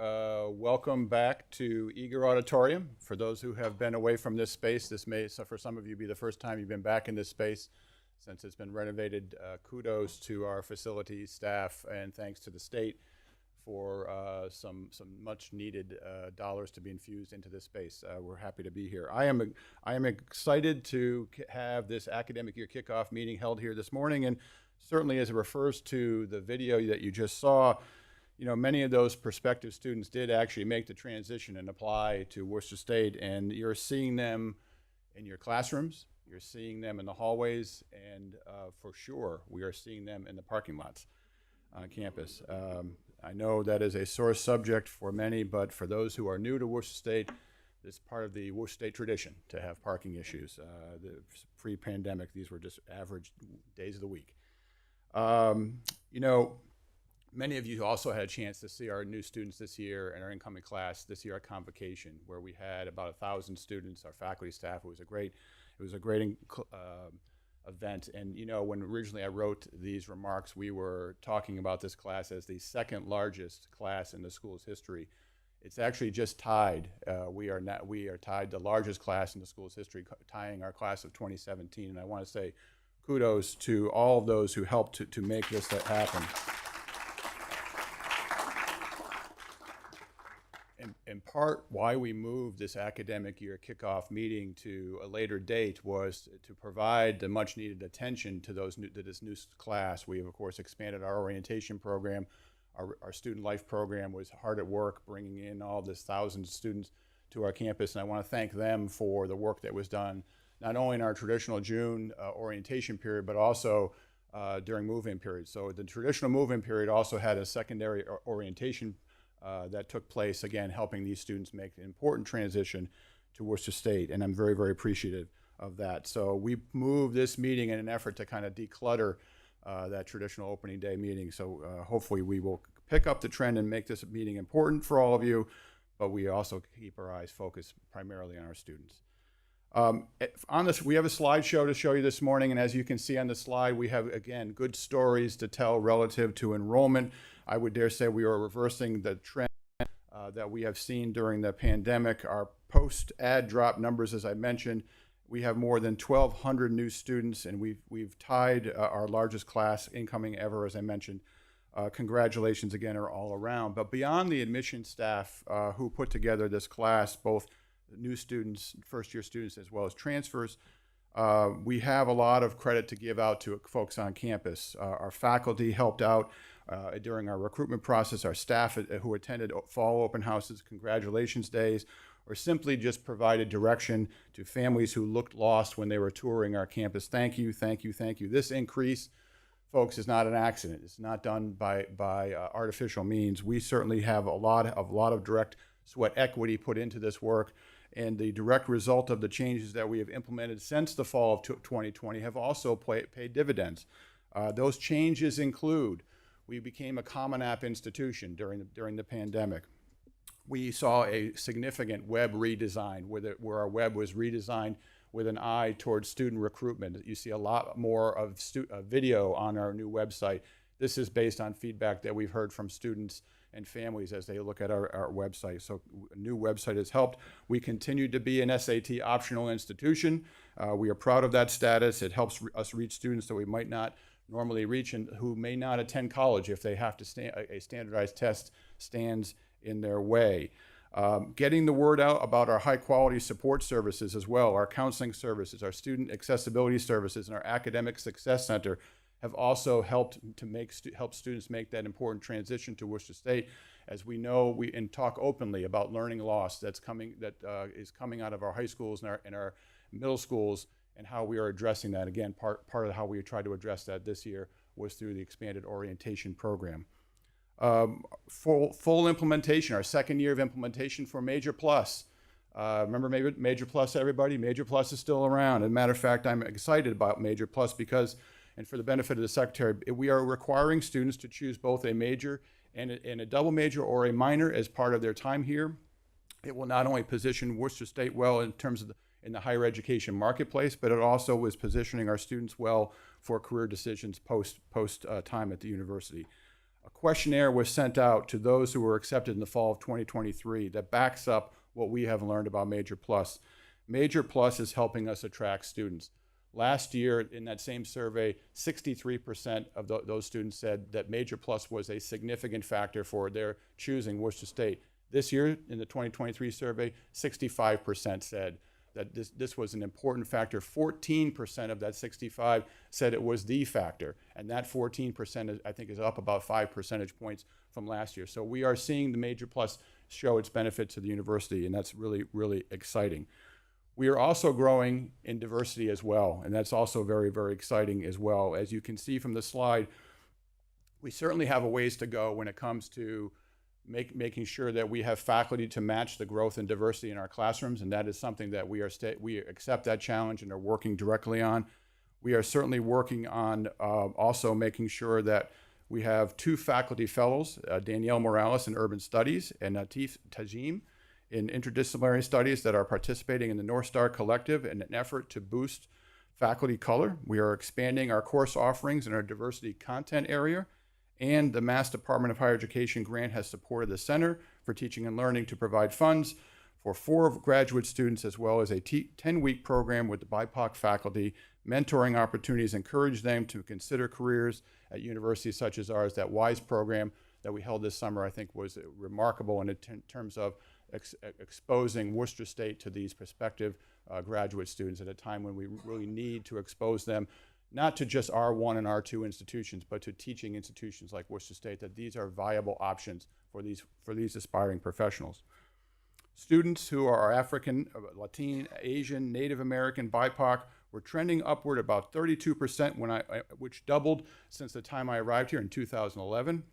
Welcome back to Eager Auditorium. For those who have been away from this space, this may, so for some of you, be the first time you've been back in this space since it's been renovated. Kudos to our facilities, staff, and thanks to the state for some much needed dollars to be infused into this space. We're happy to be here. I am excited to have this academic year kickoff meeting held here this morning, and certainly as it refers to the video that you just saw, you know, many of those prospective students did actually make the transition and apply to Worcester State, and you're seeing them in your classrooms, you're seeing them in the hallways, and for sure, we are seeing them in the parking lots on campus. I know that is a sore subject for many, but for those who are new to Worcester State, it's part of the Worcester State tradition to have parking issues. Pre-pandemic, these were just average days of the week. You know, many of you also had a chance to see our new students this year and our incoming class this year at Convocation, where we had about 1,000 students, our faculty, staff. It was a great event. And you know, when originally I wrote these remarks, we were talking about this class as the second largest class in the school's history. It's actually just tied. We are tied the largest class in the school's history, tying our class of 2017. And I want to say kudos to all of those who helped to make this happen. In part, why we moved this academic year kickoff meeting to a later date was to provide the much needed attention to this new class. We have, of course, expanded our orientation program. Our student life program was hard at work bringing in all this thousands of students to our campus, and I want to thank them for the work that was done, not only in our traditional June orientation period, but also during move-in period. So the traditional move-in period also had a secondary orientation that took place, again, helping these students make an important transition to Worcester State, and I'm very, very appreciative of that. So we moved this meeting in an effort to kind of declutter that traditional opening day meeting. So hopefully we will pick up the trend and make this meeting important for all of you, but we also keep our eyes focused primarily on our students. On this, we have a slideshow to show you this morning, and as you can see on the slide, we have, again, good stories to tell relative to enrollment. I would dare say we are reversing the trend that we have seen during the pandemic. Our post-ad drop numbers, as I mentioned, we have more than 1,200 new students, and we've tied our largest class incoming ever, as I mentioned. Congratulations again are all around. But beyond the admission staff who put together this class, both new students, first-year students, as well as transfers, we have a lot of credit to give out to folks on campus. Our faculty helped out during our recruitment process, our staff who attended fall open houses, congratulations days, or simply just provided direction to families who looked lost when they were touring our campus. Thank you, thank you, thank you. This increase, folks, is not an accident. It's not done by artificial means. We certainly have a lot of direct sweat equity put into this work, and the direct result of the changes that we have implemented since the fall of 2020 have also paid dividends. Those changes include, we became a Common App institution during the pandemic. We saw a significant web redesign where our web was redesigned with an eye towards student recruitment. You see a lot more of video on our new website. This is based on feedback that we've heard from students and families as they look at our website. So a new website has helped. We continue to be an SAT optional institution. We are proud of that status. It helps us reach students that we might not normally reach and who may not attend college if they have to a standardized test stands in their way. Getting the word out about our high quality support services as well, our counseling services, our student accessibility services, and our academic success center have also helped to help students make that important transition to Worcester State. As we know, and talk openly about learning loss is coming out of our high schools and our middle schools, and how we are addressing that. Again, part of how we tried to address that this year was through the expanded orientation program. Full implementation, our second year of implementation for Major Plus. Remember Major Plus, everybody? Major Plus is still around. As a matter of fact, I'm excited about Major Plus because, and for the benefit of the Secretary, we are requiring students to choose both a major and a double major or a minor as part of their time here. It will not only position Worcester State well in terms of in the higher education marketplace, but it also was positioning our students well for career decisions post time at the university. A questionnaire was sent out to those who were accepted in the fall of 2023 that backs up what we have learned about Major Plus. Major Plus is helping us attract students. Last year, in that same survey, 63% of those students said that Major Plus was a significant factor for their choosing Worcester State. This year, in the 2023 survey, 65% said that this was an important factor. 14% of that 65 said it was the factor. And that 14%, I think, is up about 5 percentage points from last year. So we are seeing the Major Plus show its benefit to the university, and that's really, really exciting. We are also growing in diversity as well, and that's also very, very exciting as well. As you can see from the slide, we certainly have a ways to go when it comes to making sure that we have faculty to match the growth and diversity in our classrooms, and that is something that we accept that challenge and are working directly on. We are certainly working on also making sure that we have 2 faculty fellows, Danielle Morales in Urban Studies and Natif Tajim in Interdisciplinary Studies, that are participating in the North Star Collective in an effort to boost faculty color. We are expanding our course offerings in our diversity content area, and the Mass Department of Higher Education grant has supported the Center for Teaching and Learning to provide funds for 4 graduate students, as well as a 10-week program with the BIPOC faculty. Mentoring opportunities encourage them to consider careers at universities such as ours. That WISE program that we held this summer, I think, was remarkable in terms of exposing Worcester State to these prospective graduate students at a time when we really need to expose them, not to just R1 and R2 institutions, but to teaching institutions like Worcester State, that these are viable options for these aspiring professionals. Students who are African, Latin, Asian, Native American, BIPOC were trending upward about 32%, which doubled since the time I arrived here in 2011.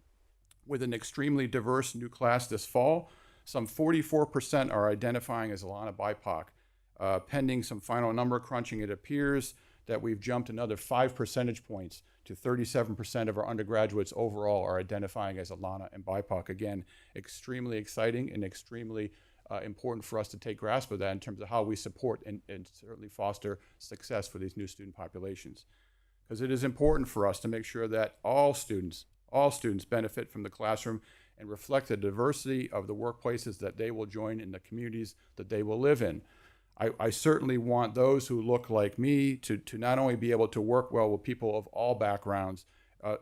With an extremely diverse new class this fall, some 44% are identifying as Alana BIPOC. Pending some final number crunching, it appears that we've jumped another 5 percentage points to 37% of our undergraduates overall are identifying as Alana and BIPOC. Again, extremely exciting and extremely important for us to take grasp of that in terms of how we support and certainly foster success for these new student populations. Because it is important for us to make sure that all students benefit from the classroom and reflect the diversity of the workplaces that they will join in the communities that they will live in. I certainly want those who look like me to not only be able to work well with people of all backgrounds,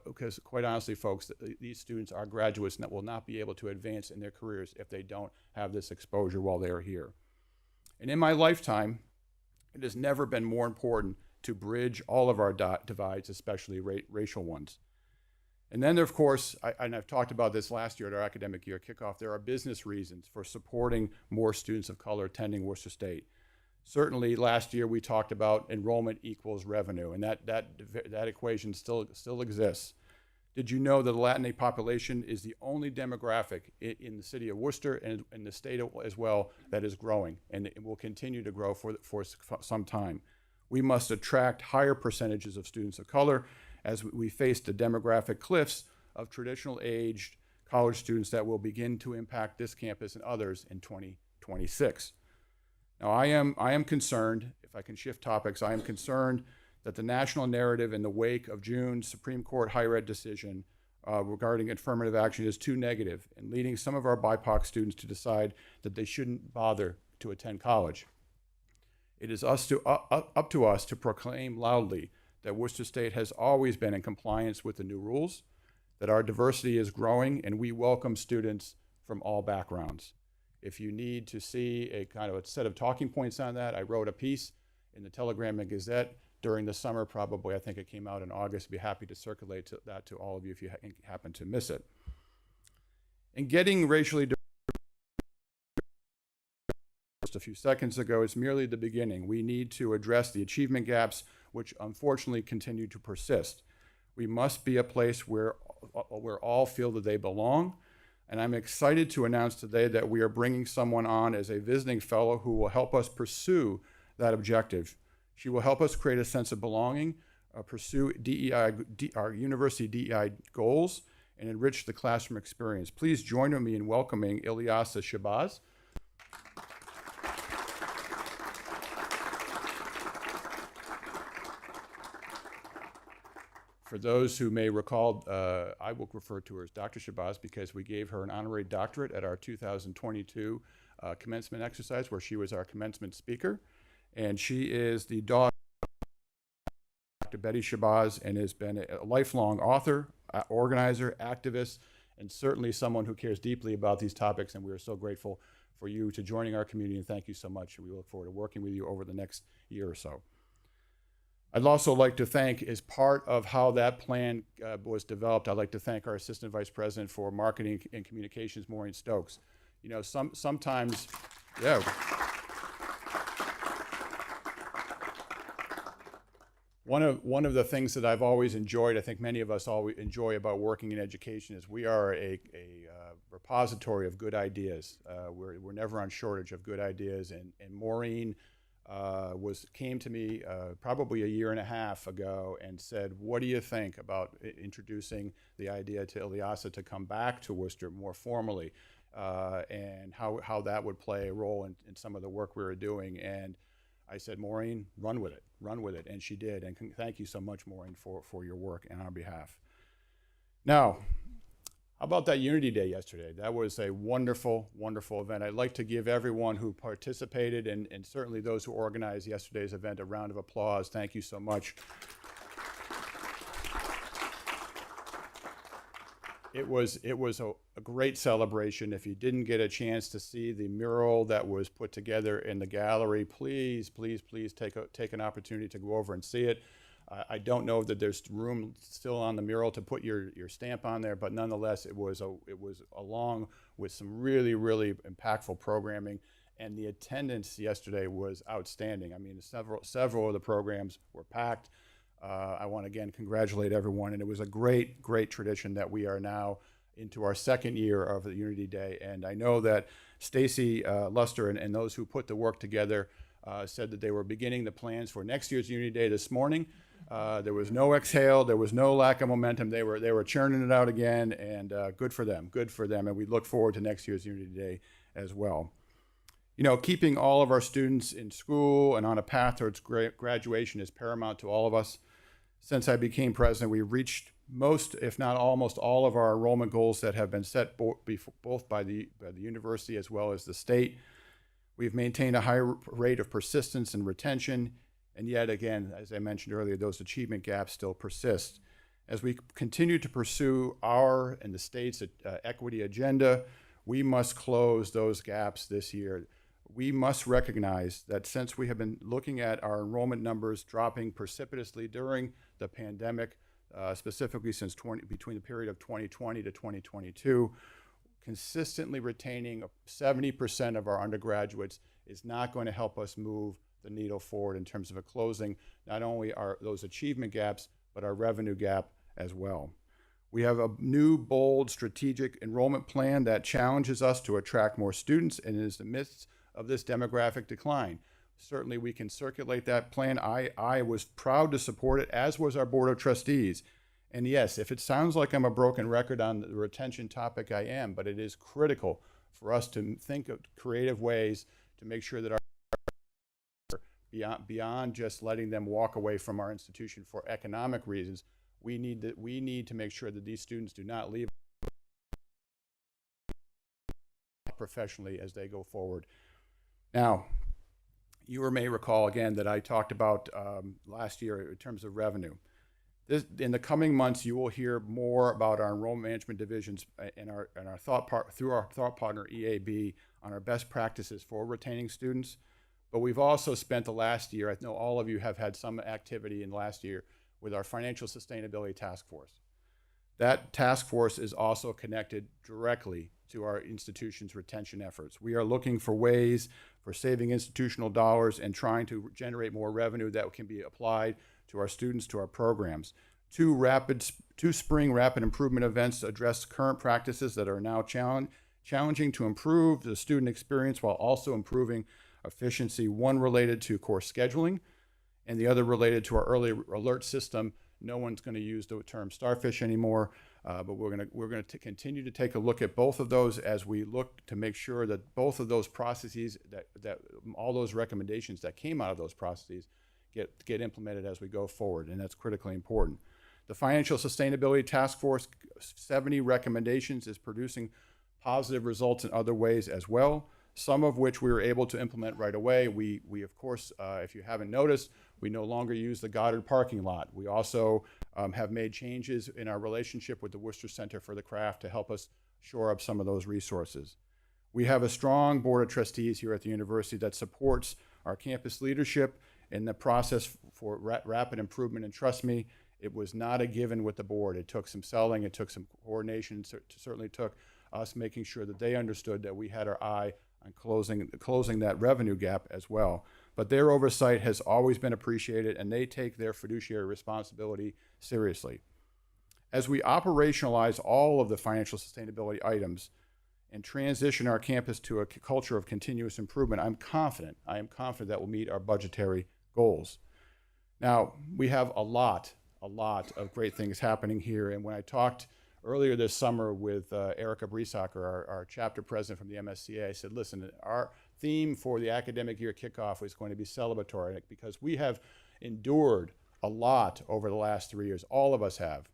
because quite honestly, folks, these students are graduates that will not be able to advance in their careers if they don't have this exposure while they are here. And in my lifetime, it has never been more important to bridge all of our divides, especially racial ones. And then, of course, and I've talked about this last year at our academic year kickoff, there are business reasons for supporting more students of color attending Worcester State. Certainly, last year we talked about enrollment equals revenue, and that equation still exists. Did you know that the Latin population is the only demographic in the city of Worcester and in the state as well that is growing, and it will continue to grow for some time? We must attract higher percentages of students of color as we face the demographic cliffs of traditional aged college students that will begin to impact this campus and others in 2026. Now, I am concerned, if I can shift topics, I am concerned that the national narrative in the wake of June's Supreme Court higher ed decision regarding affirmative action is too negative and leading some of our BIPOC students to decide that they shouldn't bother to attend college. It is up to us to proclaim loudly that Worcester State has always been in compliance with the new rules, that our diversity is growing, and we welcome students from all backgrounds. If you need to see a kind of a set of talking points on that, I wrote a piece in the Telegram and Gazette during the summer, probably. I think it came out in August. I'd be happy to circulate that to all of you if you happen to miss it. And getting racially diverse just a few seconds ago is merely the beginning. We need to address the achievement gaps, which unfortunately continue to persist. We must be a place where all feel that they belong. And I'm excited to announce today that we are bringing someone on as a visiting fellow who will help us pursue that objective. She will help us create a sense of belonging, pursue our university DEI goals, and enrich the classroom experience. Please join me in welcoming Ilyasa Shabazz. For those who may recall, I will refer to her as Dr. Shabazz because we gave her an honorary doctorate at our 2022 commencement exercise where she was our commencement speaker. And she is the daughter of Dr. Betty Shabazz and has been a lifelong author, organizer, activist, and certainly someone who cares deeply about these topics. And we are so grateful for you to joining our community, and thank you so much. We look forward to working with you over the next year or so. I'd also like to thank, as part of how that plan was developed, I'd like to thank our Assistant Vice President for Marketing and Communications, Maureen Stokes. You know, sometimes, yeah. One of the things that I've always enjoyed, I think many of us always enjoy about working in education, is we are a repository of good ideas. We're never on shortage of good ideas, and Maureen came to me probably a year and a half ago and said, what do you think about introducing the idea to Ilyasah to come back to Worcester more formally, and how that would play a role in some of the work we were doing. And I said, Maureen, run with it, and she did. And thank you so much, Maureen, for your work and on our behalf. Now, how about that Unity Day yesterday? That was a wonderful, wonderful event. I'd like to give everyone who participated and certainly those who organized yesterday's event a round of applause. Thank you so much. It was a great celebration. If you didn't get a chance to see the mural that was put together in the gallery, please, please, please take an opportunity to go over and see it. I don't know that there's room still on the mural to put your stamp on there, but nonetheless, it was along with some really, really impactful programming, and the attendance yesterday was outstanding. I mean, several of the programs were packed. I want to again congratulate everyone, and it was a great, great tradition that we are now into our second year of the Unity Day. And I know that Stacy Luster and those who put the work together said that they were beginning the plans for next year's Unity Day this morning. There was no exhale, there was no lack of momentum. They were churning it out again, and good for them, and we look forward to next year's Unity Day as well. You know, keeping all of our students in school and on a path towards graduation is paramount to all of us. Since I became president, we've reached most, if not almost all of our enrollment goals that have been set both by the university as well as the state. We've maintained a high rate of persistence and retention, and yet again, as I mentioned earlier, those achievement gaps still persist. As we continue to pursue our and the state's equity agenda, we must close those gaps this year. We must recognize that since we have been looking at our enrollment numbers dropping precipitously during the pandemic, specifically since between the period of 2020 to 2022, consistently retaining 70% of our undergraduates is not going to help us move the needle forward in terms of closing not only those achievement gaps, but our revenue gap as well. We have a new, bold, strategic enrollment plan that challenges us to attract more students and is in the midst of this demographic decline. Certainly we can circulate that plan. I was proud to support it, as was our Board of Trustees. And yes, if it sounds like I'm a broken record on the retention topic, I am, but it is critical for us to think of creative ways to make sure that our beyond just letting them walk away from our institution for economic reasons, we need to make sure that these students do not leave professionally as they go forward. Now, you may recall again that I talked about last year in terms of revenue. In the coming months, you will hear more about our enrollment management divisions and through our thought partner EAB on our best practices for retaining students. But we've also spent the last year, I know all of you have had some activity in the last year, with our Financial Sustainability Task Force. That task force is also connected directly to our institution's retention efforts. We are looking for ways for saving institutional dollars and trying to generate more revenue that can be applied to our students, to our programs. Two spring rapid improvement events address current practices that are now challenging to improve the student experience while also improving efficiency. One related to course scheduling, and the other related to our early alert system. No one's going to use the term starfish anymore, but we're going to continue to take a look at both of those as we look to make sure that both of those processes, that all those recommendations that came out of those processes get implemented as we go forward, and that's critically important. The Financial Sustainability Task Force, 70 recommendations, is producing positive results in other ways as well, some of which we were able to implement right away. We of course, if you haven't noticed, we no longer use the Goddard parking lot. We also have made changes in our relationship with the Worcester Center for the Craft to help us shore up some of those resources. We have a strong board of trustees here at the university that supports our campus leadership in the process for rapid improvement, and trust me, it was not a given with the board. It took some selling, it took some coordination, it certainly took us making sure that they understood that we had our eye on closing that revenue gap as well. But their oversight has always been appreciated, and they take their fiduciary responsibility seriously. As we operationalize all of the financial sustainability items and transition our campus to a culture of continuous improvement, I am confident that we'll meet our budgetary goals. Now, we have a lot of great things happening here, and when I talked earlier this summer with Erica Briesacker, our chapter president from the MSCA, I said, listen, our theme for the academic year kickoff is going to be celebratory because we have endured a lot over the last 3 years. All of us have.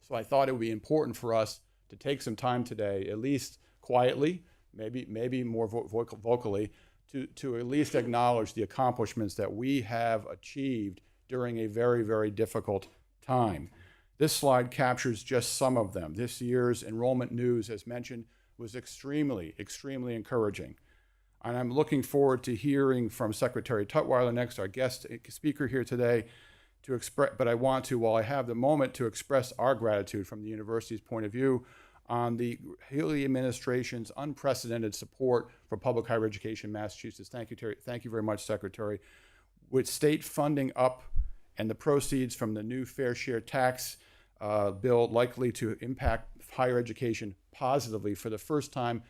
So I thought it would be important for us to take some time today, at least quietly, maybe more vocally, to at least acknowledge the accomplishments that we have achieved during a very, very difficult time. This slide captures just some of them. This year's enrollment news, as mentioned, was extremely encouraging. And I'm looking forward to hearing from Secretary Tutwiler next, our guest speaker here today, but I want to, while I have the moment, to express our gratitude from the university's point of view on the Healy administration's unprecedented support for public higher education in Massachusetts. Thank you, Terry. Thank you very much, Secretary. With state funding up and the proceeds from the new fair share tax bill likely to impact higher education positively for the first time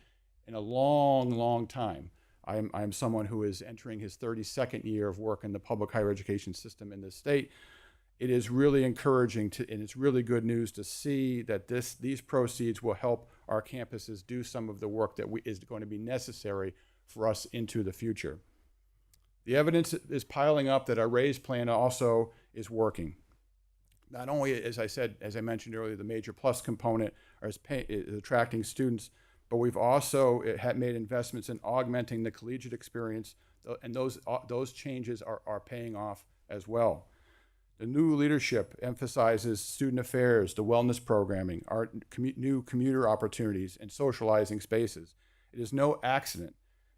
in a long time. I'm someone who is entering his 32nd year of work in the public higher education system in this state. It is really encouraging and it's really good news to see that these proceeds will help our campuses do some of the work that is going to be necessary for us into the future. The evidence is piling up that our RAISE plan also is working. Not only, as I mentioned earlier, the Major Plus component is attracting students, but we've also made investments in augmenting the collegiate experience, and those changes are paying off as well. The new leadership emphasizes student affairs, the wellness programming, our new commuter opportunities, and socializing spaces. It is no accident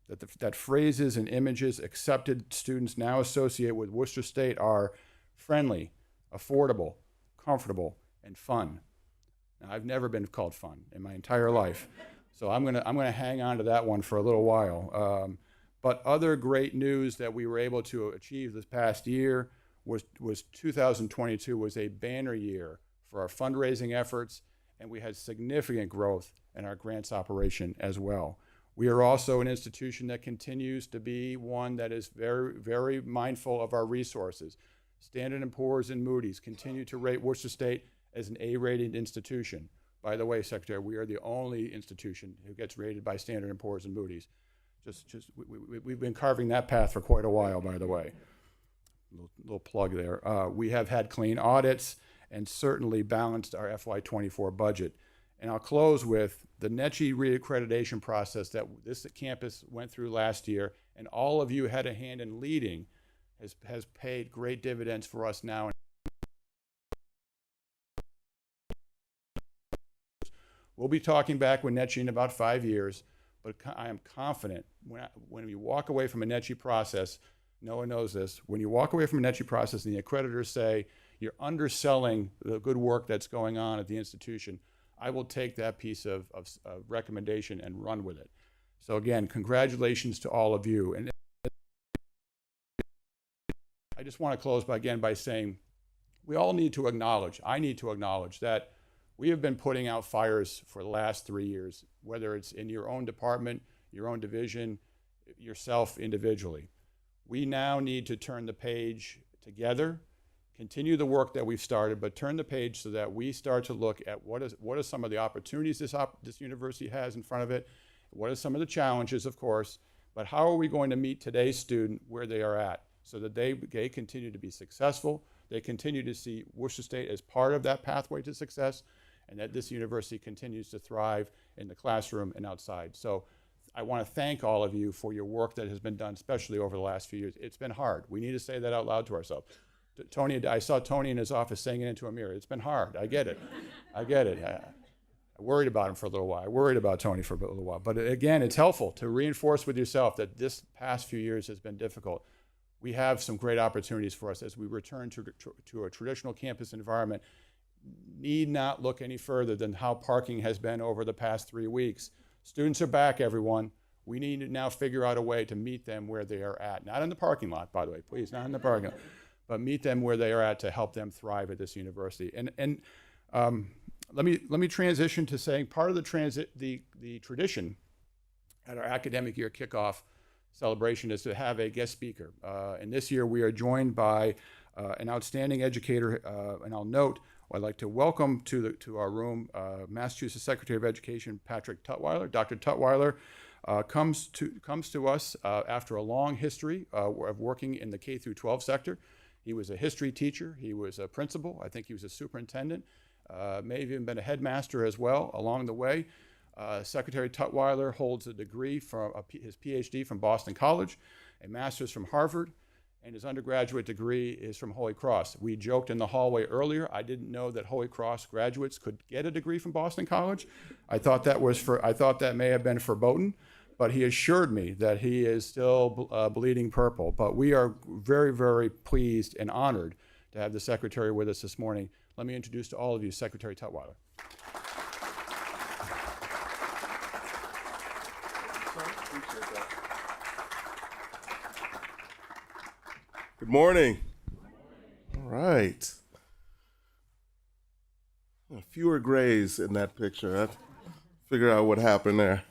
that phrases and images accepted students now associate with Worcester State are friendly, affordable, comfortable, and fun. Now, I've never been called fun in my entire life, so I'm gonna hang on to that one for a little while. But other great news that we were able to achieve this past year was 2022 was a banner year for our fundraising efforts, and we had significant growth in our grants operation as well. We are also an institution that continues to be one that is very, very mindful of our resources. Standard & Poor's and Moody's continue to rate Worcester State as an A-rated institution. By the way, Secretary, we are the only institution who gets rated by Standard & Poor's and Moody's. We've been carving that path for quite a while, by the way. Little plug there. We have had clean audits and certainly balanced our FY24 budget. And I'll close with the NECHI reaccreditation process that this campus went through last year, and all of you had a hand in leading, has paid great dividends for us now. We'll be talking back with NECHI in about 5 years, but I am confident when we walk away from a NECHI process, no one knows this, when you walk away from a NECHI process and the accreditors say you're underselling the good work that's going on at the institution, I will take that piece of recommendation and run with it. So again, congratulations to all of you. And I just want to close by saying we all need to acknowledge, I need to acknowledge that we have been putting out fires for the last 3 years, whether it's in your own department, your own division, yourself individually. We now need to turn the page together, continue the work that we've started, but turn the page so that we start to look at what are some of the opportunities this university has in front of it, what are some of the challenges, of course, but how are we going to meet today's student where they are at so that they continue to be successful, they continue to see Worcester State as part of that pathway to success, and that this university continues to thrive in the classroom and outside. So I want to thank all of you for your work that has been done, especially over the last few years. It's been hard. We need to say that out loud to ourselves. Tony, I saw Tony in his office saying it into a mirror. It's been hard. I get it. I get it. I worried about him for a little while. I worried about Tony for a little while. But again, it's helpful to reinforce with yourself that this past few years has been difficult. We have some great opportunities for us as we return to a traditional campus environment. Need not look any further than how parking has been over the past 3 weeks. Students are back, everyone. We need to now figure out a way to meet them where they are at. Not in the parking lot, by the way, please, not in the parking lot, but meet them where they are at to help them thrive at this university. And let me transition to saying part of the tradition at our academic year kickoff celebration is to have a guest speaker. And this year we are joined by an outstanding educator, and I'll note, I'd like to welcome to our room Massachusetts Secretary of Education Patrick Tutwiler. Dr. Tutwiler comes to us after a long history of working in the K through 12 sector. He was a history teacher. He was a principal. I think he was a superintendent. May have even been a headmaster as well along the way. Secretary Tutwiler holds a degree from his PhD from Boston College, a master's from Harvard, and his undergraduate degree is from Holy Cross. We joked in the hallway earlier, I didn't know that Holy Cross graduates could get a degree from Boston College. I thought that may have been verboten, but he assured me that he is still bleeding purple. But we are very, very pleased and honored to have the Secretary with us this morning. Let me introduce to all of you Secretary Tutwiler. Good morning. All right. Fewer grays in that picture. I figure out what happened there.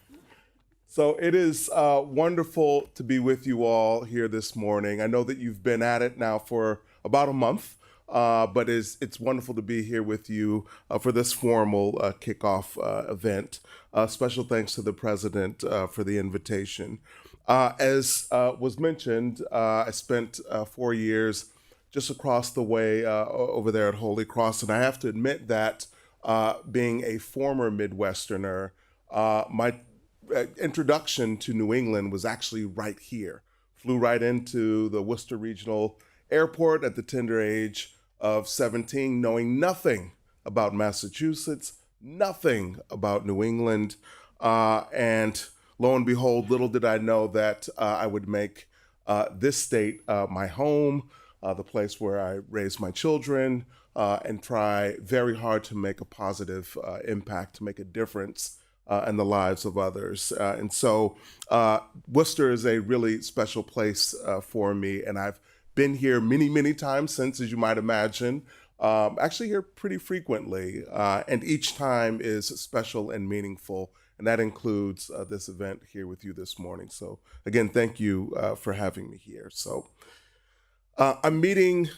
So it is wonderful to be with you all here this morning. I know that you've been at it now for about a month, but it's wonderful to be here with you for this formal kickoff event. Special thanks to the President for the invitation. As was mentioned, I spent 4 years just across the way over there at Holy Cross, and I have to admit that being a former Midwesterner, my introduction to New England was actually right here. Flew right into the Worcester Regional Airport at the tender age of 17, knowing nothing about Massachusetts, nothing about New England, and lo and behold, little did I know that I would make this state my home, the place where I raise my children, and try very hard to make a positive impact, to make a difference in the lives of others. And so Worcester is a really special place for me, and I've been here many, many times since, as you might imagine, actually here pretty frequently, and each time is special and meaningful. And that includes this event here with you this morning. So again, thank you for having me here. So I'm meeting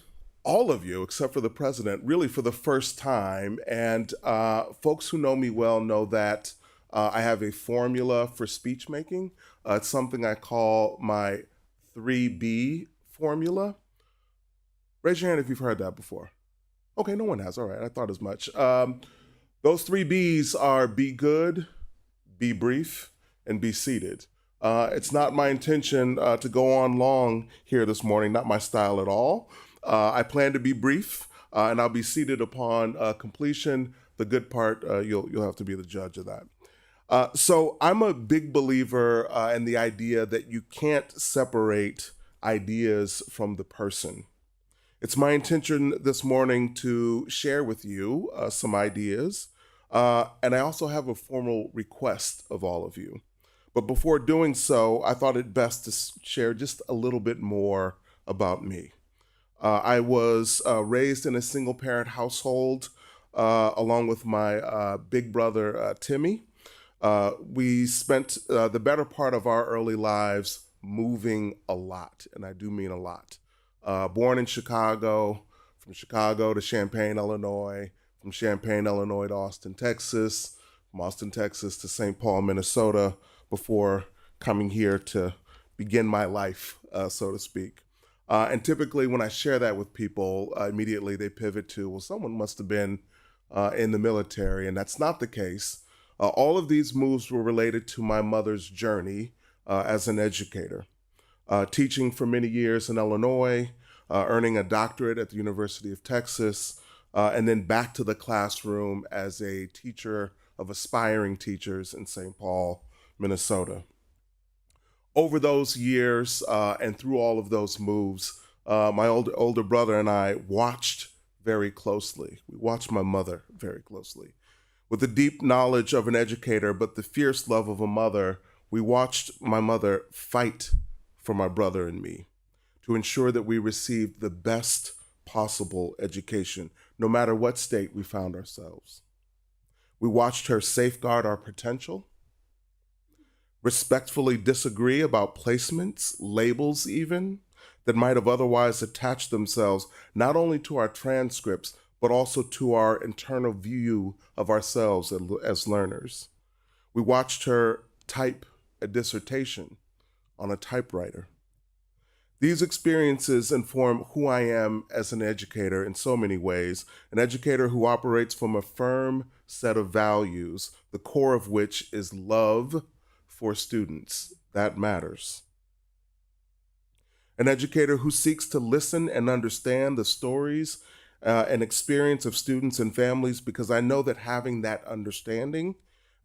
all of you, except for the President, really for the first time. And folks who know me well know that I have a formula for speech making. It's something I call my 3B formula. Raise your hand if you've heard that before. Okay, no one has. All right, I thought as much. Those 3 B's are be good, be brief, and be seated. It's not my intention to go on long here this morning, not my style at all. I plan to be brief, and I'll be seated upon completion. The good part, you'll have to be the judge of that. So I'm a big believer in the idea that you can't separate ideas from the person. It's my intention this morning to share with you some ideas. And I also have a formal request of all of you. But before doing so, I thought it best to share just a little bit more about me. I was raised in a single-parent household along with my big brother, Timmy. We spent the better part of our early lives moving a lot, and I do mean a lot. Born in Chicago, from Chicago to Champaign, Illinois, from Champaign, Illinois to Austin, Texas, from Austin, Texas to St. Paul, Minnesota, before coming here to begin my life, so to speak. And typically when I share that with people, immediately they pivot to, well, someone must have been in the military, and that's not the case. All of these moves were related to my mother's journey as an educator, teaching for many years in Illinois, earning a doctorate at the University of Texas, and then back to the classroom as a teacher of aspiring teachers in St. Paul, Minnesota. Over those years and through all of those moves, my older brother and I watched very closely. We watched my mother very closely. With the deep knowledge of an educator, but the fierce love of a mother, we watched my mother fight for my brother and me to ensure that we received the best possible education, no matter what state we found ourselves. We watched her safeguard our potential, respectfully disagree about placements, labels even, that might have otherwise attached themselves not only to our transcripts, but also to our internal view of ourselves as learners. We watched her type a dissertation on a typewriter. These experiences inform who I am as an educator in so many ways, an educator who operates from a firm set of values, the core of which is love for students. That matters. An educator who seeks to listen and understand the stories and experience of students and families, because I know that having that understanding,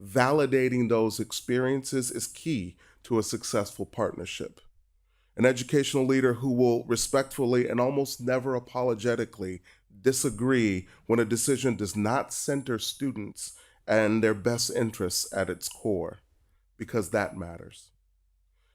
validating those experiences is key to a successful partnership. An educational leader who will respectfully and almost never apologetically disagree when a decision does not center students and their best interests at its core, because that matters.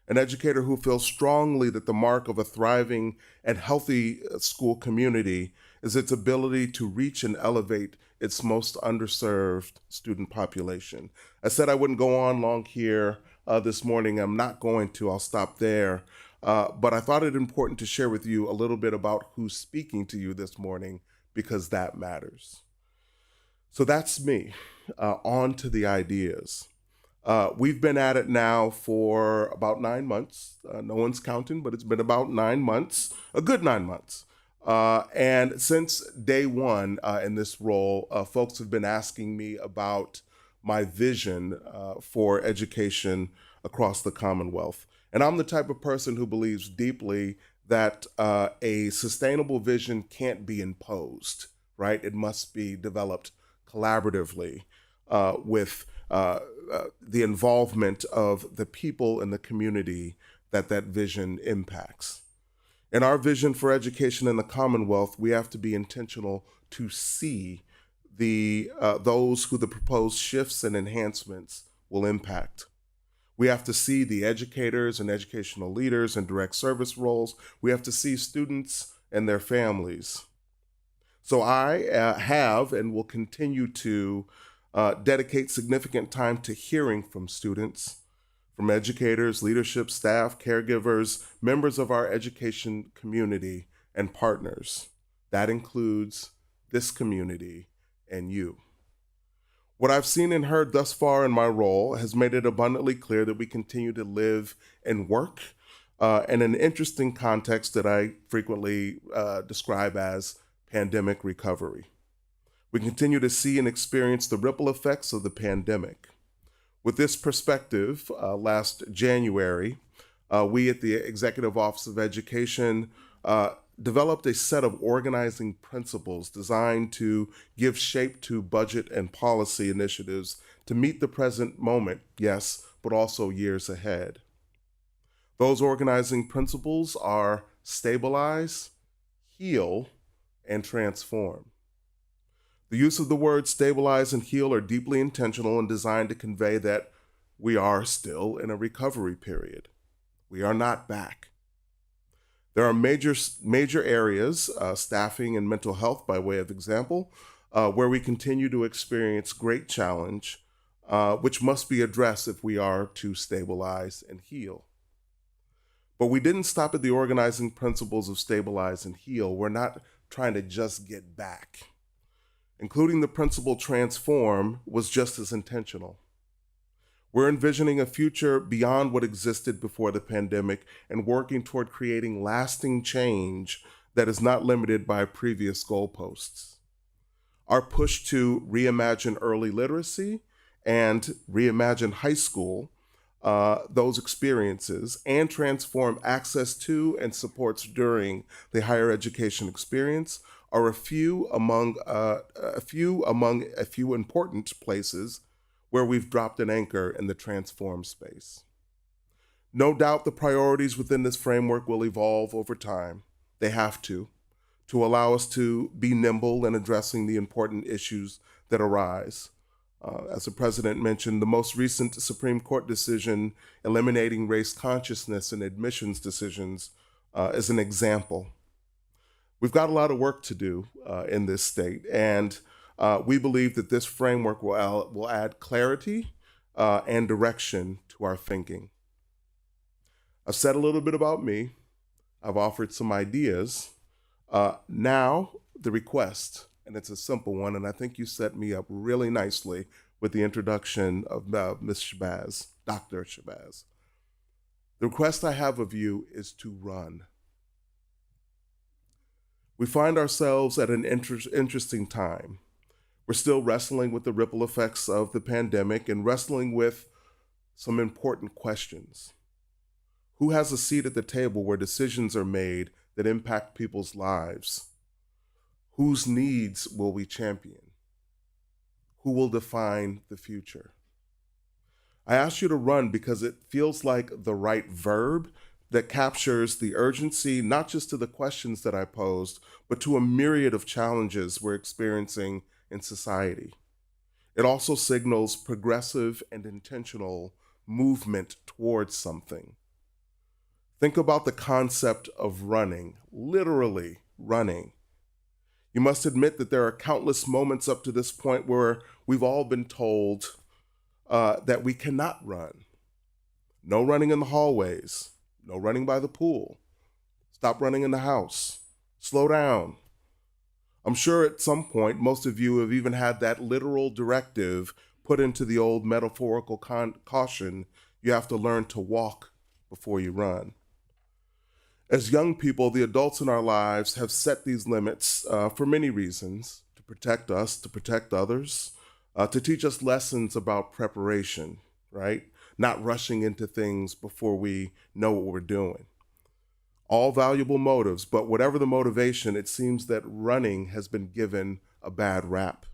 An educator who feels strongly that the mark of a thriving and healthy school community is its ability to reach and elevate its most underserved student population. I said I wouldn't go on long here this morning. I'm not going to. I'll stop there. But I thought it important to share with you a little bit about who's speaking to you this morning, because that matters. So that's me. On to the ideas. We've been at it now for about 9 months. No one's counting, but it's been about 9 months, a good 9 months. And since day one in this role, folks have been asking me about my vision for education across the Commonwealth. And I'm the type of person who believes deeply that a sustainable vision can't be imposed, right? It must be developed collaboratively with the involvement of the people in the community that vision impacts. In our vision for education in the Commonwealth, we have to be intentional to see those who the proposed shifts and enhancements will impact. We have to see the educators and educational leaders in direct service roles. We have to see students and their families. So I have and will continue to dedicate significant time to hearing from students, from educators, leadership, staff, caregivers, members of our education community, and partners. That includes this community and you. What I've seen and heard thus far in my role has made it abundantly clear that we continue to live and work in an interesting context that I frequently describe as pandemic recovery. We continue to see and experience the ripple effects of the pandemic. With this perspective, last January, we at the Executive Office of Education developed a set of organizing principles designed to give shape to budget and policy initiatives to meet the present moment, yes, but also years ahead. Those organizing principles are stabilize, heal, and transform. The use of the words stabilize and heal are deeply intentional and designed to convey that we are still in a recovery period. We are not back. There are major areas, staffing and mental health by way of example, where we continue to experience great challenge, which must be addressed if we are to stabilize and heal. But we didn't stop at the organizing principles of stabilize and heal. We're not trying to just get back. Including the principle transform was just as intentional. We're envisioning a future beyond what existed before the pandemic and working toward creating lasting change that is not limited by previous goalposts. Our push to reimagine early literacy and reimagine high school, those experiences, and transform access to and supports during the higher education experience are a few among a few important places where we've dropped an anchor in the transform space. No doubt the priorities within this framework will evolve over time. They have to allow us to be nimble in addressing the important issues that arise. As the president mentioned, the most recent Supreme Court decision eliminating race consciousness in admissions decisions is an example. We've got a lot of work to do in this state, and we believe that this framework will add clarity and direction to our thinking. I've said a little bit about me. I've offered some ideas. Now, the request, and it's a simple one, and I think you set me up really nicely with the introduction of Ms. Shabazz, Dr. Shabazz. The request I have of you is to run. We find ourselves at an interesting time. We're still wrestling with the ripple effects of the pandemic and wrestling with some important questions. Who has a seat at the table where decisions are made that impact people's lives? Whose needs will we champion? Who will define the future? I ask you to run because it feels like the right verb that captures the urgency, not just to the questions that I posed, but to a myriad of challenges we're experiencing in society. It also signals progressive and intentional movement towards something. Think about the concept of running, literally running. You must admit that there are countless moments up to this point where we've all been told that we cannot run. No running in the hallways, no running by the pool, stop running in the house, slow down. I'm sure at some point most of you have even had that literal directive put into the old metaphorical caution, you have to learn to walk before you run. As young people, the adults in our lives have set these limits for many reasons, to protect us, to protect others, to teach us lessons about preparation, right? Not rushing into things before we know what we're doing. All valuable motives, but whatever the motivation, it seems that running has been given a bad rap.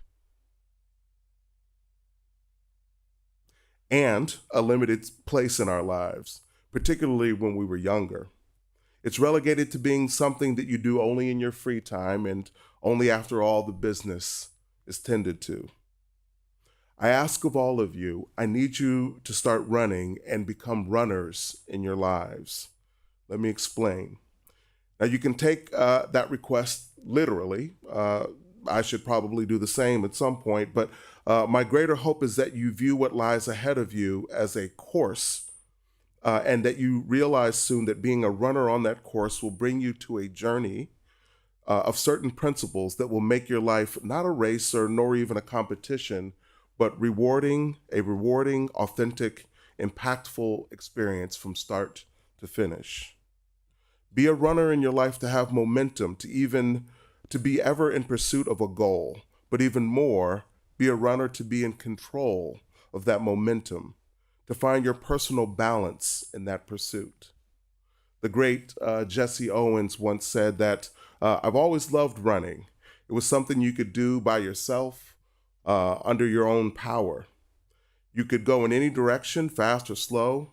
And a limited place in our lives, particularly when we were younger. It's relegated to being something that you do only in your free time and only after all the business is tended to. I ask of all of you, I need you to start running and become runners in your lives. Let me explain. Now, you can take that request literally. I should probably do the same at some point, but my greater hope is that you view what lies ahead of you as a course, and that you realize soon that being a runner on that course will bring you to a journey of certain principles that will make your life not a race or nor even a competition, but a rewarding, authentic, impactful experience from start to finish. Be a runner in your life to have momentum, to be ever in pursuit of a goal, but even more, be a runner to be in control of that momentum, to find your personal balance in that pursuit. The great Jesse Owens once said that, I've always loved running. It was something you could do by yourself, under your own power. You could go in any direction, fast or slow,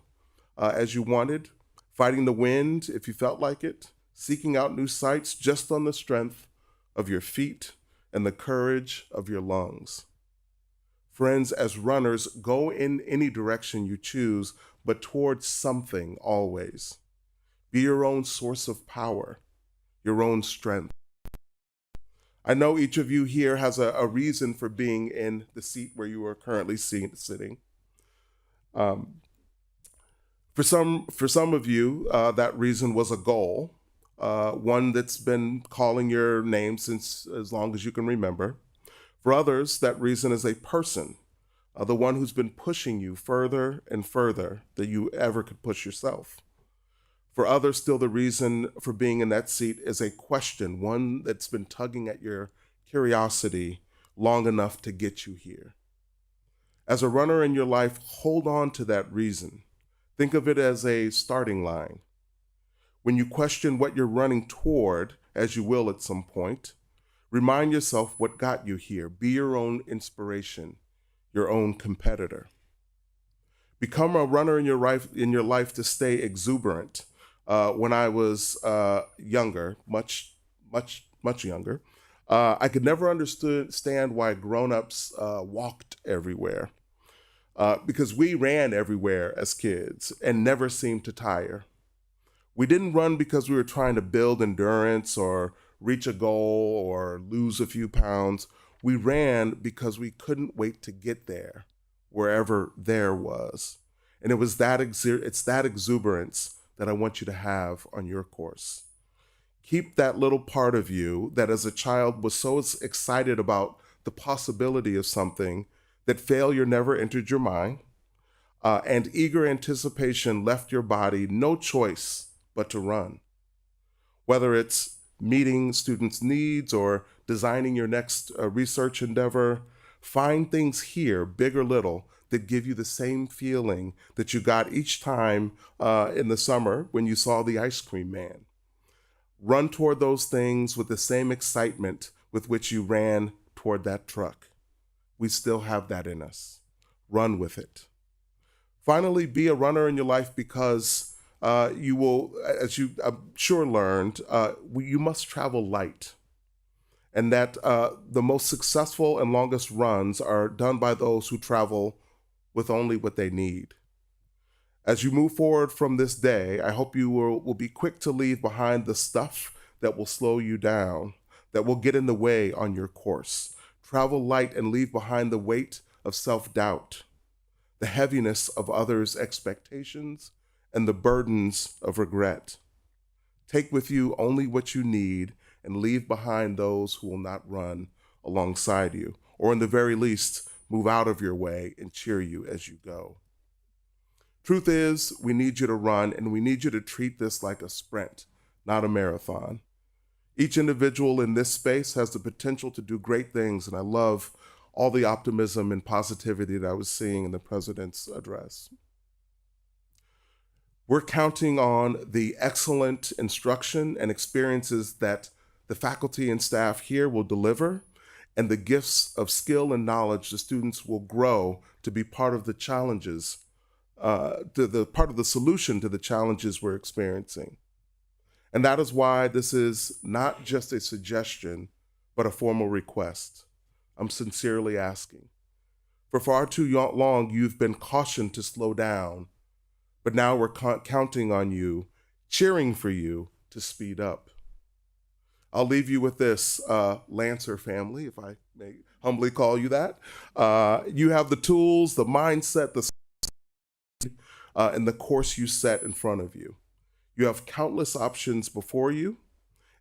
as you wanted, fighting the wind if you felt like it, seeking out new sights just on the strength of your feet and the courage of your lungs. Friends, as runners, go in any direction you choose, but towards something always. Be your own source of power, your own strength. I know each of you here has a reason for being in the seat where you are currently sitting. For some of you, that reason was a goal, one that's been calling your name since as long as you can remember. For others, that reason is a person, the one who's been pushing you further and further than you ever could push yourself. For others, still the reason for being in that seat is a question, one that's been tugging at your curiosity long enough to get you here. As a runner in your life, hold on to that reason. Think of it as a starting line. When you question what you're running toward, as you will at some point, remind yourself what got you here. Be your own inspiration, your own competitor. Become a runner in your life to stay exuberant. When I was younger, much younger, I could never understand why grown-ups walked everywhere. Because we ran everywhere as kids and never seemed to tire. We didn't run because we were trying to build endurance or reach a goal or lose a few pounds. We ran because we couldn't wait to get there, wherever there was. And it's that exuberance that I want you to have on your course. Keep that little part of you that as a child was so excited about the possibility of something that failure never entered your mind, and eager anticipation left your body no choice but to run. Whether it's meeting students' needs or designing your next research endeavor, find things here, big or little, that give you the same feeling that you got each time in the summer when you saw the ice cream man. Run toward those things with the same excitement with which you ran toward that truck. We still have that in us. Run with it. Finally, be a runner in your life because you will, as you I'm sure learned, you must travel light. And that the most successful and longest runs are done by those who travel with only what they need. As you move forward from this day, I hope you will be quick to leave behind the stuff that will slow you down, that will get in the way on your course. Travel light and leave behind the weight of self-doubt, the heaviness of others' expectations, and the burdens of regret. Take with you only what you need and leave behind those who will not run alongside you, or in the very least, move out of your way and cheer you as you go. Truth is, we need you to run, and we need you to treat this like a sprint, not a marathon. Each individual in this space has the potential to do great things, and I love all the optimism and positivity that I was seeing in the president's address. We're counting on the excellent instruction and experiences that the faculty and staff here will deliver, and the gifts of skill and knowledge the students will grow to be part of the challenges, part of the solution to the challenges we're experiencing. And that is why this is not just a suggestion, but a formal request. I'm sincerely asking. For far too long, you've been cautioned to slow down, but now we're counting on you, cheering for you to speed up. I'll leave you with this, Lancer family, if I may humbly call you that. You have the tools, the mindset, and the course you set in front of you. You have countless options before you,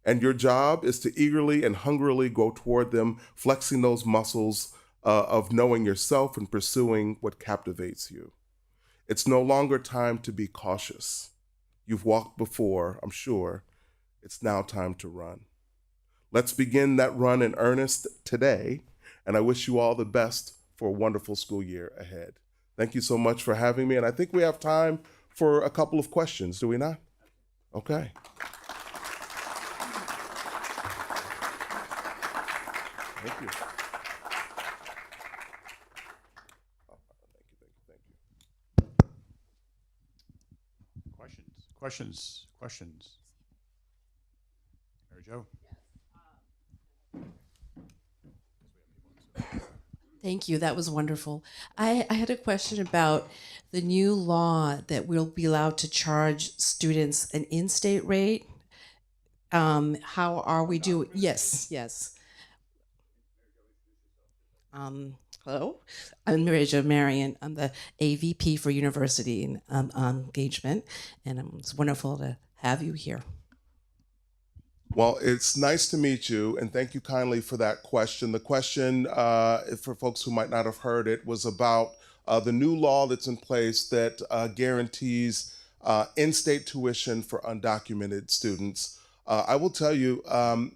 and your job is to eagerly and hungrily go toward them, flexing those muscles of knowing yourself and pursuing what captivates you. It's no longer time to be cautious. You've walked before, I'm sure. It's now time to run. Let's begin that run in earnest today, and I wish you all the best for a wonderful school year ahead. Thank you so much for having me, and I think we have time for a couple of questions, do we not? Okay. Thank you. Questions. Mary Jo? Thank you. That was wonderful. I had a question about the new law that we'll be allowed to charge students an in-state rate. How are we doing? Yes. Hello, I'm Marija Marion. I'm the AVP for University and Engagement, and it's wonderful to have you here. Well, it's nice to meet you, and thank you kindly for that question. The question, for folks who might not have heard it, was about the new law that's in place that guarantees in-state tuition for undocumented students. I will tell you, uh,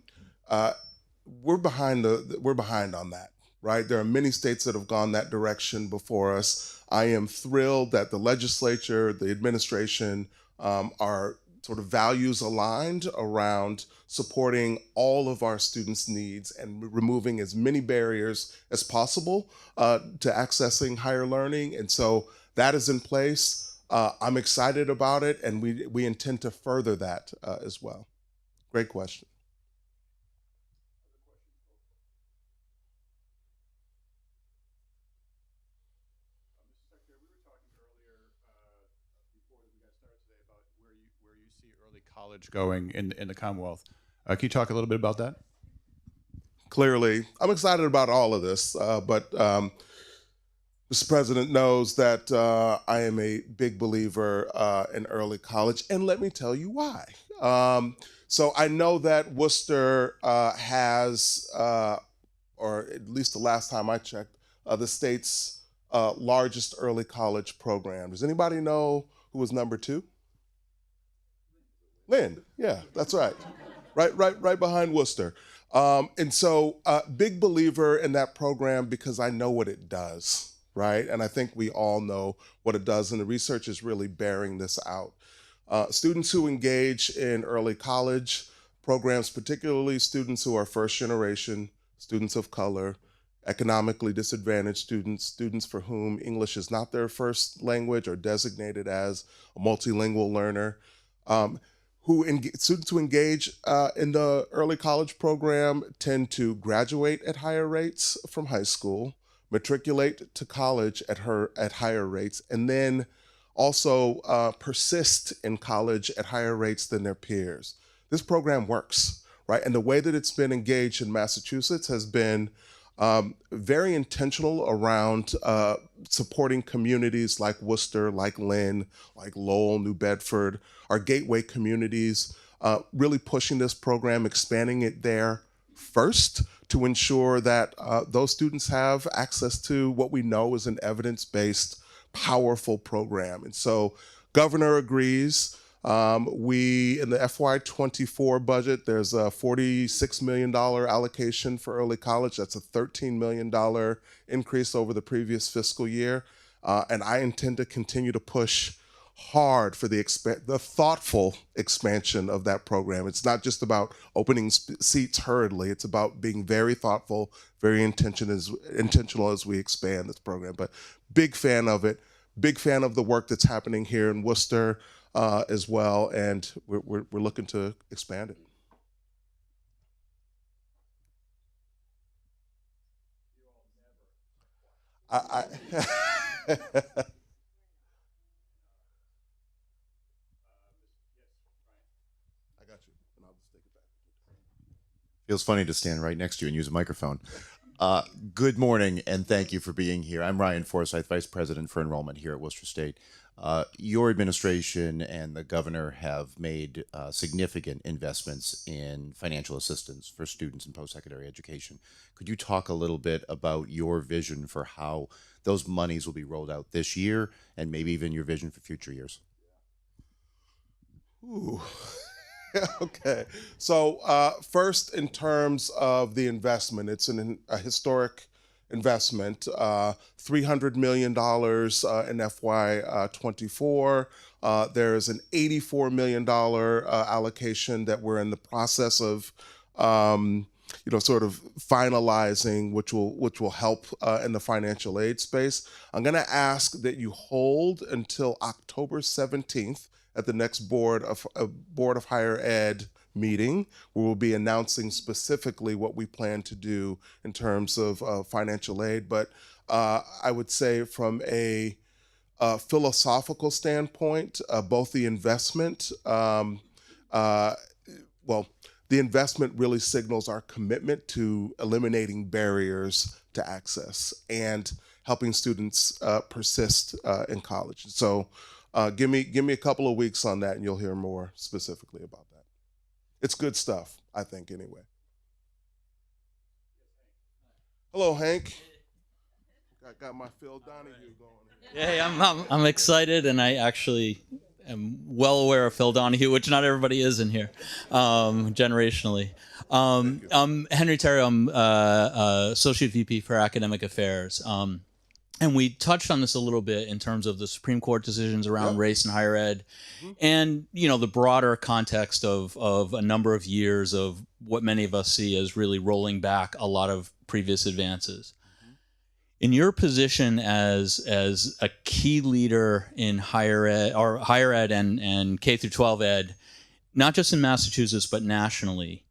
we're behind on that, right? There are many states that have gone that direction before us. I am thrilled that the legislature, the administration, are sort of values aligned around supporting all of our students' needs and removing as many barriers as possible to accessing higher learning. And so that is in place. I'm excited about it, and we intend to further that as well. Great question. Secretary, we were talking earlier before we got started today about where you see early college going in the Commonwealth. Can you talk a little bit about that? Clearly, I'm excited about all of this, but Mr. President knows that I am a big believer in early college, and let me tell you why. So I know that Worcester has, or at least the last time I checked, the state's largest early college program. Does anybody know who was number two? Lynn. Yeah, that's right. Right behind Worcester. And so, big believer in that program because I know what it does, right? And I think we all know what it does, and the research is really bearing this out. Students who engage in early college programs, particularly students who are first generation, students of color, economically disadvantaged students, students for whom English is not their first language or designated as a multilingual learner, um, students who engage in the early college program tend to graduate at higher rates from high school, matriculate to college at higher rates, and then also persist in college at higher rates than their peers. This program works, right? And the way that it's been engaged in Massachusetts has been very intentional around supporting communities like Worcester, like Lynn, like Lowell, New Bedford, our gateway communities, really pushing this program, expanding it there first to ensure that those students have access to what we know is an evidence-based, powerful program. And so governor agrees. We, in the FY24 budget, there's a $46 million allocation for early college. That's a $13 million increase over the previous fiscal year. And I intend to continue to push hard for the thoughtful expansion of that program. It's not just about opening seats hurriedly. It's about being very thoughtful, very intentional as we expand this program. But big fan of it. Big fan of the work that's happening here in Worcester as well, and we're looking to expand it. I I got you, and I'll just take it back. Feels funny to stand right next to you and use a microphone. Good morning, and thank you for being here. I'm Ryan Forsyth, Vice President for Enrollment here at Worcester State. Your administration and the governor have made significant investments in financial assistance for students in post-secondary education. Could you talk a little bit about your vision for how those monies will be rolled out this year, and maybe even your vision for future years? Ooh. Okay. So first, in terms of the investment, it's a historic investment, $300 million in FY24. There's an $84 million allocation that we're in the process of sort of finalizing, which will help in the financial aid space. I'm going to ask that you hold until October 17th at the next Board of Higher Ed meeting, where we'll be announcing specifically what we plan to do in terms of financial aid. But I would say from a philosophical standpoint, both the investment, the investment really signals our commitment to eliminating barriers to access and helping students persist in college. So give me a couple of weeks on that, and you'll hear more specifically about that. It's good stuff, I think, anyway. Hello, Hank. I got my Phil Donahue going here. Yeah, I'm excited, and I actually am well aware of Phil Donahue, which not everybody is in here, generationally. I'm Henry Terry. I'm Associate VP for Academic Affairs. And we touched on this a little bit in terms of the Supreme Court decisions around Yep. race and higher ed, Mm-hmm. and the broader context of a number of years of what many of us see as really rolling back a lot of previous advances. In your position as a key leader in higher ed and K through 12 ed, not just in Massachusetts but nationally,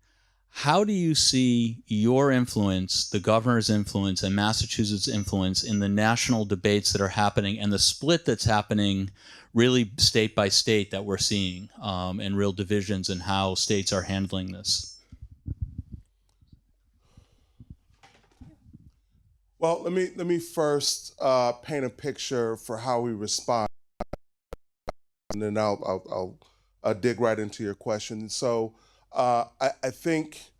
how do you see your influence, the governor's influence, and Massachusetts' influence in the national debates that are happening and the split that's happening really state by state that we're seeing, and real divisions in how states are handling this? Well, let me first paint a picture for how we respond, and then I'll dig right into your question. So I think,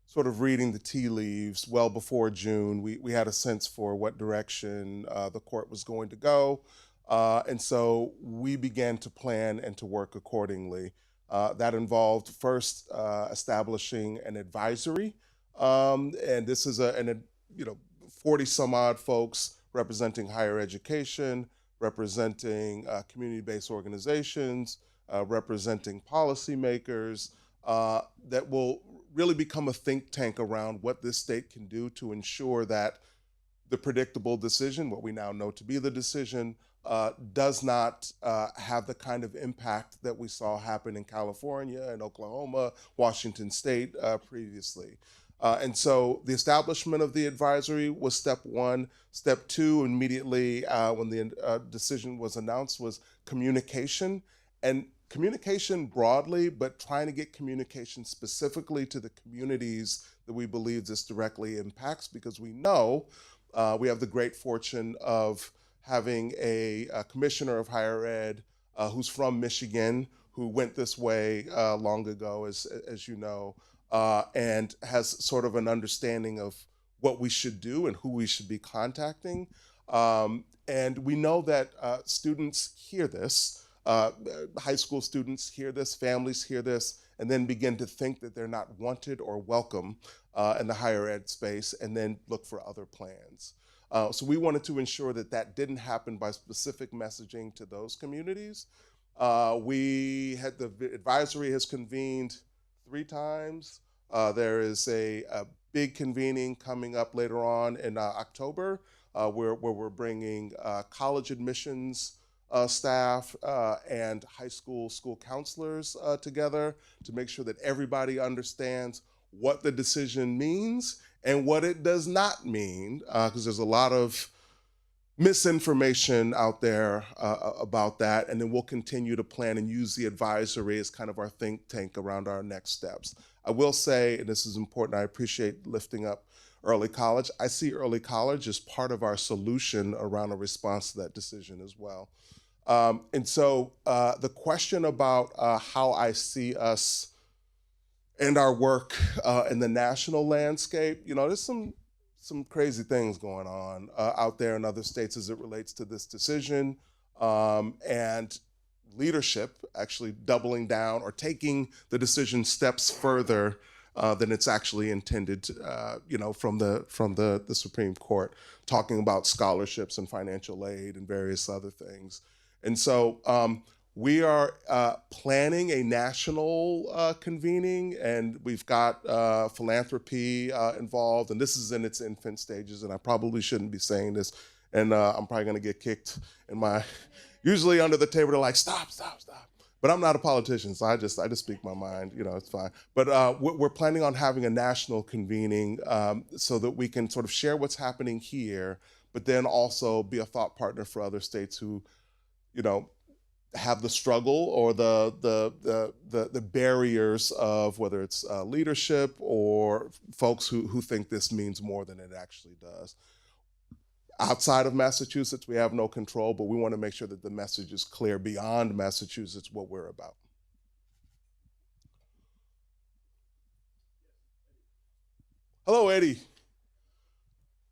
sort of reading the tea leaves, well before June, we had a sense for what direction the court was going to go, and so we began to plan and to work accordingly. That involved first establishing an advisory, and this is an 40 some odd folks representing higher education, representing community-based organizations, representing policymakers, that will really become a think tank around what this state can do to ensure that the predictable decision, what we now know to be the decision, does not have the kind of impact that we saw happen in California and Oklahoma, Washington State previously. And so the establishment of the advisory was step one. Step two, immediately when the decision was announced, was communication. And communication broadly, but trying to get communication specifically to the communities that we believe this directly impacts, because we know we have the great fortune of having a commissioner of higher ed who's from Michigan, who went this way long ago, as you know, and has sort of an understanding of what we should do and who we should be contacting. And we know that students hear this, high school students hear this, families hear this, and then begin to think that they're not wanted or welcome in the higher ed space, and then look for other plans. So we wanted to ensure that that didn't happen by specific messaging to those communities. The advisory has convened 3 times. There is a big convening coming up later on in October, where we're bringing college admissions staff and high school counselors together to make sure that everybody understands what the decision means and what it does not mean, because there's a lot of misinformation out there about that. And then we'll continue to plan and use the advisory as kind of our think tank around our next steps. I will say, and this is important, I appreciate lifting up early college. I see early college as part of our solution around a response to that decision as well. And so the question about how I see us and our work in the national landscape, there's some crazy things going on out there in other states as it relates to this decision, and leadership actually doubling down or taking the decision steps further than it's actually intended, from the Supreme Court, talking about scholarships and financial aid and various other things. And so we are planning a national convening, and we've got philanthropy involved, and this is in its infant stages, and I probably shouldn't be saying this, and I'm probably gonna get kicked in my, usually under the table, they're like, stop. But I'm not a politician, so I just speak my mind, it's fine. But we're planning on having a national convening so that we can sort of share what's happening here, but then also be a thought partner for other states who, have the struggle or the barriers of whether it's leadership or folks who think this means more than it actually does. Outside of Massachusetts, we have no control, but we want to make sure that the message is clear beyond Massachusetts what we're about. Eddie.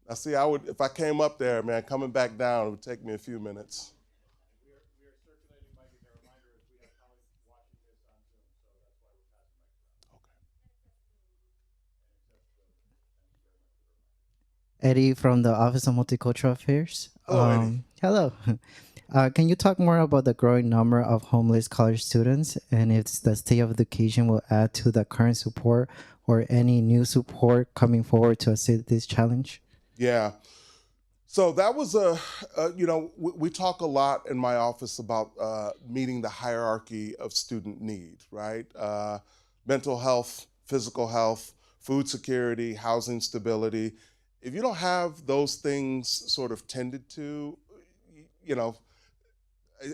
I see. If I came up there, man, coming back down, it would take me a few minutes. We are circulating, Mike, as a reminder, as we have colleagues watching this on Zoom, so that's why we're passing Mike around. Eddie from the Office of Multicultural Affairs. Hello, Eddie. Hello. Can you talk more about the growing number of homeless college students and if the state of education will add to the current support or any new support coming forward to assist this challenge? Yeah. So that was we talk a lot in my office about meeting the hierarchy of student need, right? Mental health, physical health, food security, housing stability. If you don't have those things sort of tended to,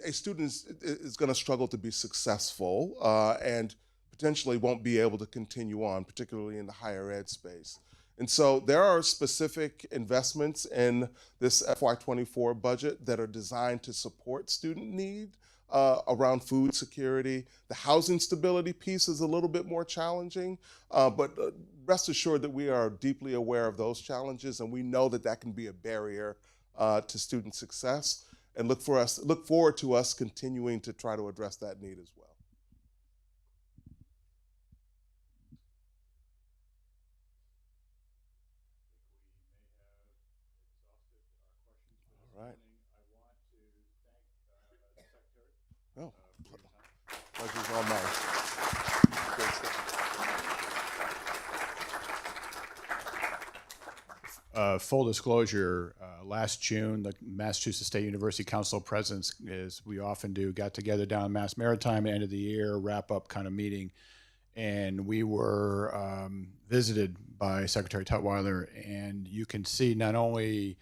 a student is going to struggle to be successful and potentially won't be able to continue on, particularly in the higher ed space. And so there are specific investments in this FY24 budget that are designed to support student need around food security. The housing stability piece is a little bit more challenging, but rest assured that we are deeply aware of those challenges, and we know that that can be a barrier to student success, and look forward to us continuing to try to address that need as well. All right. Oh, pleasure's all mine. Great stuff. Full disclosure, last June, the Massachusetts State University Council of Presidents, as we often do, got together down in Mass Maritime, end of the year, wrap-up kind of meeting, and we were visited by Secretary Tutwiler, and you can see not only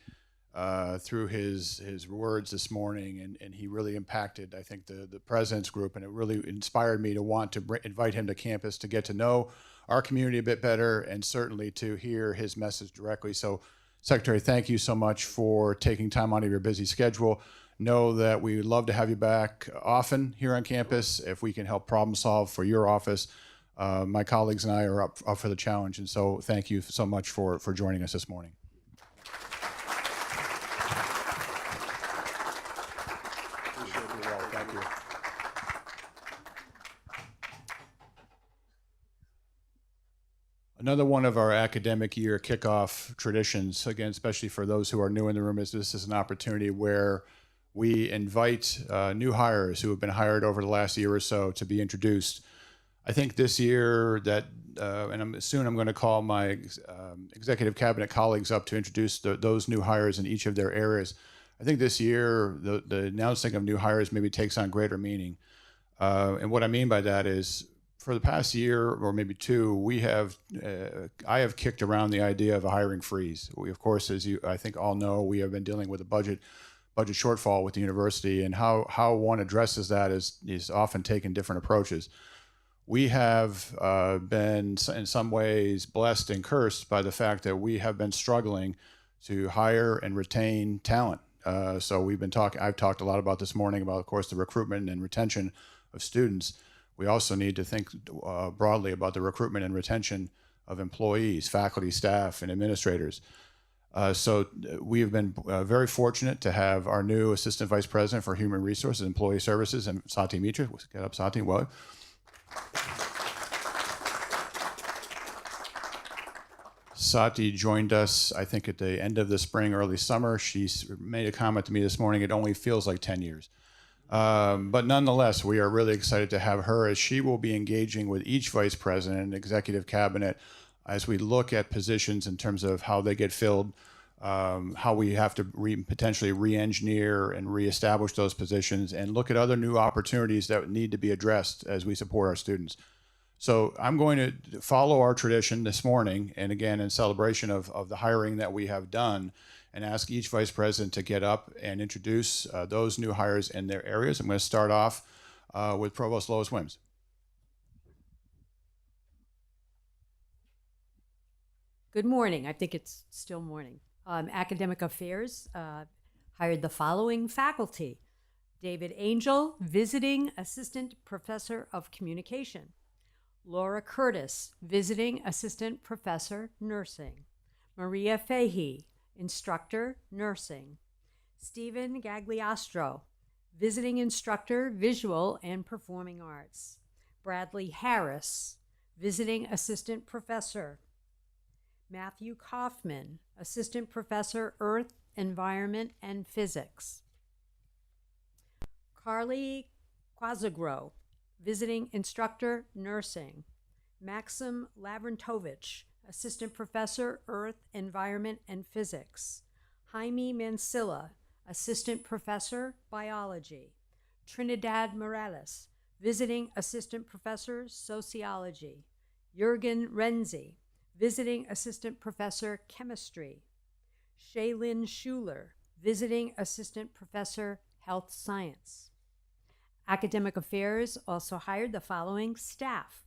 through his words this morning, and he really impacted, I think, the president's group, and it really inspired me to want to invite him to campus to get to know our community a bit better, and certainly to hear his message directly. So, Secretary, thank you so much for taking time out of your busy schedule. Know that we would love to have you back often here on campus if we can help problem solve for your office. My colleagues and I are up for the challenge, and so thank you so much for joining us this morning. Thank you. Another one of our academic year kickoff traditions, again, especially for those who are new in the room, is this is an opportunity where we invite new hires who have been hired over the last year or so to be introduced. I think this year that, and soon I'm going to call my executive cabinet colleagues up to introduce those new hires in each of their areas. I think this year the announcing of new hires maybe takes on greater meaning. And what I mean by that is, for the past year or maybe two, I have kicked around the idea of a hiring freeze. We, of course, as you I think all know, we have been dealing with a budget shortfall with the university, and how one addresses that is often taken different approaches. We have been in some ways blessed and cursed by the fact that we have been struggling to hire and retain talent. So I've talked a lot about this morning about, of course, the recruitment and retention of students. We also need to think broadly about the recruitment and retention of employees, faculty, staff, and administrators. So we have been very fortunate to have our new Assistant Vice President for Human Resources and Employee Services, and Sati Mitra. Get up, Sati. Well, Sati joined us, I think, at the end of the spring, early summer. She's made a comment to me this morning, it only feels like 10 years. But nonetheless, we are really excited to have her, as she will be engaging with each vice president and executive cabinet as we look at positions in terms of how they get filled, how we have to potentially re-engineer and reestablish those positions, and look at other new opportunities that need to be addressed as we support our students. So I'm going to follow our tradition this morning, and again, in celebration of the hiring that we have done, and ask each vice president to get up and introduce those new hires in their areas. I'm going to start off with Provost Lois Wims. Good morning. I think it's still morning. Academic Affairs hired the following faculty: David Angel, Visiting Assistant Professor of Communication; Laura Curtis, Visiting Assistant Professor, Nursing; Maria Fahey, Instructor, Nursing. Stephen Gagliastro, Visiting Instructor, Visual and Performing Arts. Bradley Harris, Visiting Assistant Professor. Matthew Kaufman, Assistant Professor, Earth, Environment, and Physics. Carly Quazagro, Visiting Instructor, Nursing. Maxim Lavrentovich, Assistant Professor, Earth, Environment, and Physics. Jaime Mansilla, Assistant Professor, Biology. Trinidad Morales, Visiting Assistant Professor, Sociology. Jürgen Renzi, Visiting Assistant Professor, Chemistry. Shaylin Schuler, Visiting Assistant Professor, Health Science. Academic Affairs also hired the following staff.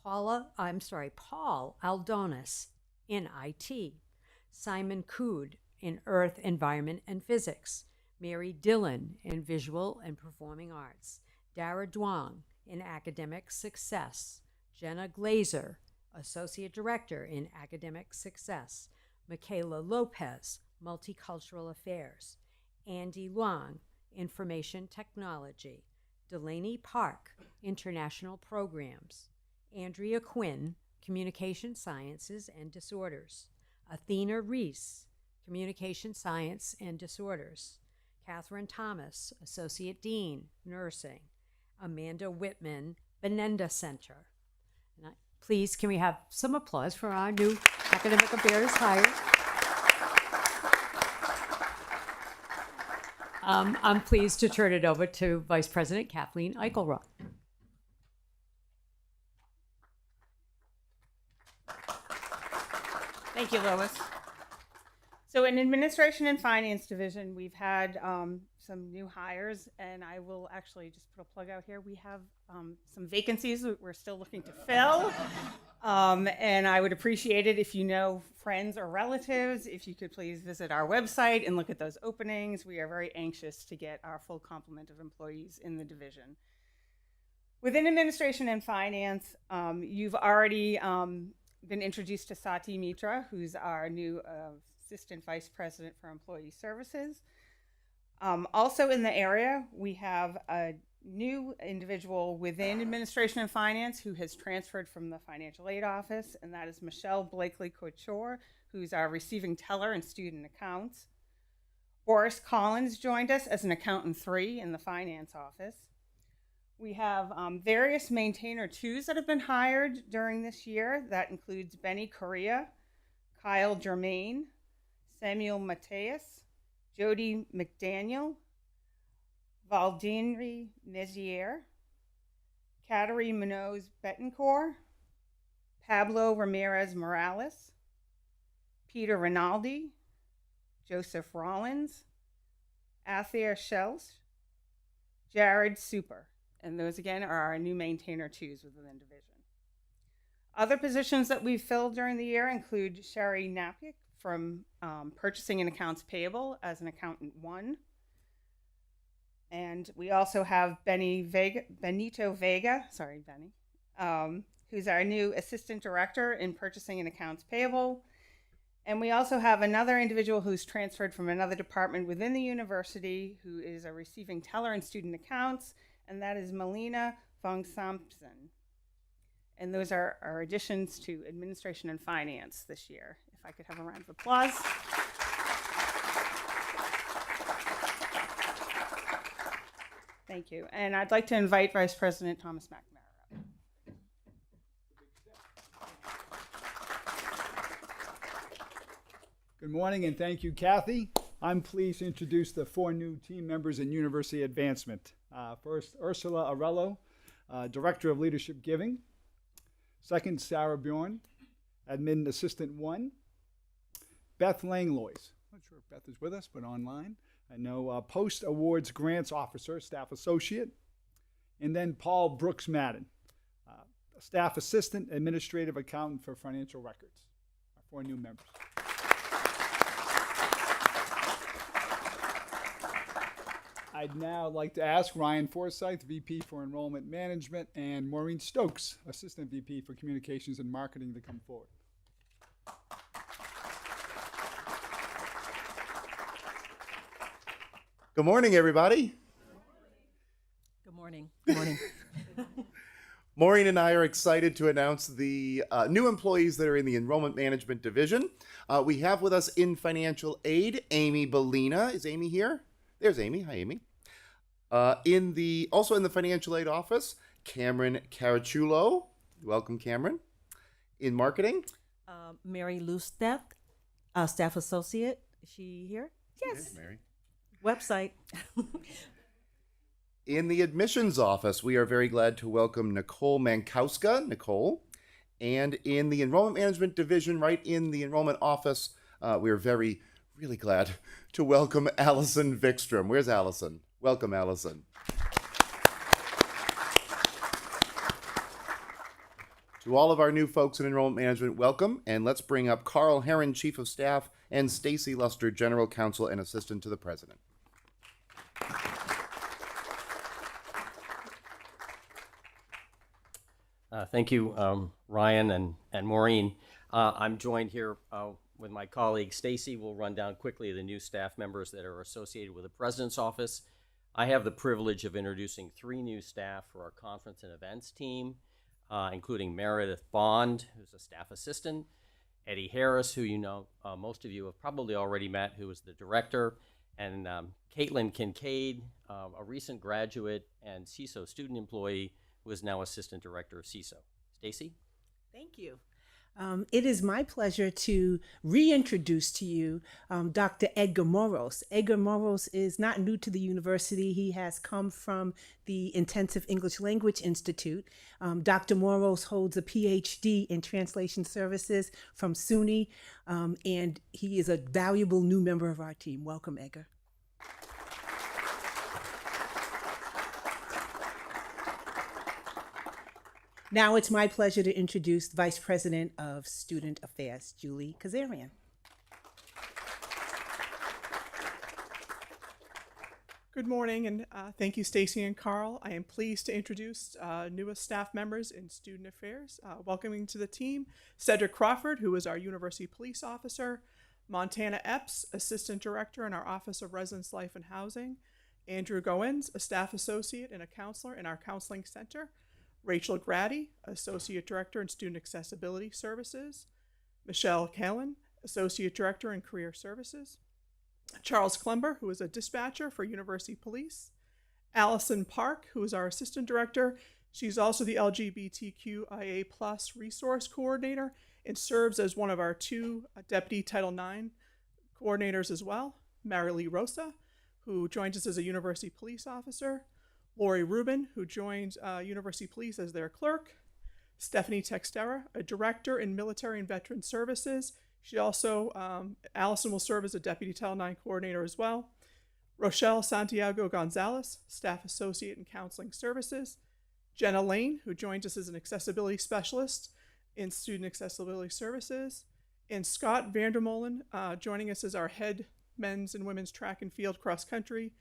Paul Aldonis in IT. Simon Cood in Earth, Environment, and Physics. Mary Dillon in Visual and Performing Arts. Dara Duong in Academic Success. Jenna Glazer, Associate Director in Academic Success. Michaela Lopez, Multicultural Affairs. Andy Luong, Information Technology. Delaney Park, International Programs. Andrea Quinn, Communication Sciences and Disorders. Athena Reese, Communication Science and Disorders. Catherine Thomas, Associate Dean, Nursing. Amanda Whitman, Benenda Center. Please, can we have some applause for our new Academic Affairs hire? I'm pleased to turn it over to Vice President Kathleen Eichelroth. Thank you, Lois. So in Administration and Finance Division, we've had some new hires, and I will actually just put a plug out here. We have some vacancies that we're still looking to fill, and I would appreciate it if you know friends or relatives, if you could please visit our website and look at those openings. We are very anxious to get our full complement of employees in the division. Within Administration and Finance, you've already been introduced to Sati Mitra, who's our new Assistant Vice President for Employee Services. Also in the area, we have a new individual within Administration and Finance who has transferred from the Financial Aid Office, and that is Michelle Blakely Couture, who's our Receiving Teller and Student Accounts. Boris Collins joined us as an Accountant 3 in the Finance Office. We have various maintainer 2s that have been hired during this year. That includes Benny Correa, Kyle Germain, Samuel Mateus, Jody McDaniel, Valdinri Mezier, Kateri Munoz Betancourt, Pablo Ramirez Morales, Peter Rinaldi, Joseph Rollins, Athir Shelsh, Jared Super. And those, again, are our new maintainer 2s within the division. Other positions that we've filled during the year include Sherry Napik from Purchasing and Accounts Payable as an Accountant 1. And we also have Benito Vega, who's our new Assistant Director in Purchasing and Accounts Payable. And we also have another individual who's transferred from another department within the university who is a Receiving Teller in Student Accounts, and that is Melina von Sampson. And those are our additions to Administration and Finance this year. If I could have a round of applause. Thank you. And I'd like to invite Vice President Thomas McNamara up. Good morning, and thank you, Kathy. I'm pleased to introduce the 4 new team members in University Advancement. First, Ursula Arello, Director of Leadership Giving. Second, Sarah Bjorn, Admin Assistant 1. Beth Langlois, not sure if Beth is with us, but online. I know Post Awards Grants Officer, Staff Associate. And then Paul Brooks Madden, Staff Assistant, Administrative Accountant for Financial Records. Our 4 new members. I'd now like to ask Ryan Forsyth, VP for Enrollment Management, and Maureen Stokes, Assistant VP for Communications and Marketing, to come forward. Good morning, everybody. Good morning. Good morning. Maureen and I are excited to announce the new employees that are in the Enrollment Management Division. We have with us in financial aid, Amy Bellina. Is Amy here? There's Amy. Hi, Amy. Also in the financial aid office, Cameron Carachulo. Welcome, Cameron. In marketing, Mary Lusteth, staff associate. Is she here? Yes. Okay, Mary. Website. In the admissions office, we are very glad to welcome Nicole Mankowska. Nicole. And in the enrollment management division, right in the enrollment office, we are really glad to welcome Allison Vikstrom. Where's Allison? Welcome, Allison. To all of our new folks in enrollment management, welcome. And let's bring up Carl Herron, Chief of Staff, and Stacy Luster, General Counsel and Assistant to the President. Thank you, Ryan and Maureen. I'm joined here with my colleague Stacy. We'll run down quickly the new staff members that are associated with the President's Office. I have the privilege of introducing 3 new staff for our conference and events team, including Meredith Bond, who's a staff assistant, Eddie Harris, who most of you have probably already met, who is the director, and Caitlin Kincaid, a recent graduate and CISO student employee, who is now Assistant Director of CISO. Stacy? Thank you. It is my pleasure to reintroduce to you Dr. Edgar Moros. Edgar Moros is not new to the university. He has come from the Intensive English Language Institute. Dr. Moros holds a PhD in Translation Services from SUNY, and he is a valuable new member of our team. Welcome, Edgar. Now it's my pleasure to introduce Vice President of Student Affairs, Julie Kazarian. Good morning, and thank you, Stacy and Carl. I am pleased to introduce newest staff members in Student Affairs. Welcoming to the team, Cedric Crawford, who is our University Police Officer, Montana Epps, Assistant Director in our Office of Residence Life and Housing, Andrew Goins, a Staff Associate and a Counselor in our Counseling Center, Rachel Grady, Associate Director in Student Accessibility Services, Michelle Callan, Associate Director in Career Services, Charles Klember, who is a dispatcher for University Police, Allison Park, who is our Assistant Director. She's also the LGBTQIA+ Resource Coordinator and serves as one of our 2 Deputy Title IX coordinators as well, Marilee Rosa, who joins us as a University Police Officer, Lori Rubin, who joined University Police as their clerk, Stephanie Textera, a director in Military and Veteran Services. She also, Allison will serve as a Deputy Title IX coordinator as well. Rochelle Santiago Gonzalez, Staff Associate in Counseling Services. Jenna Lane, who joins us as an Accessibility Specialist in Student Accessibility Services. And Scott Vandermolen, joining us as our Head Men's and Women's Track and Field Cross Country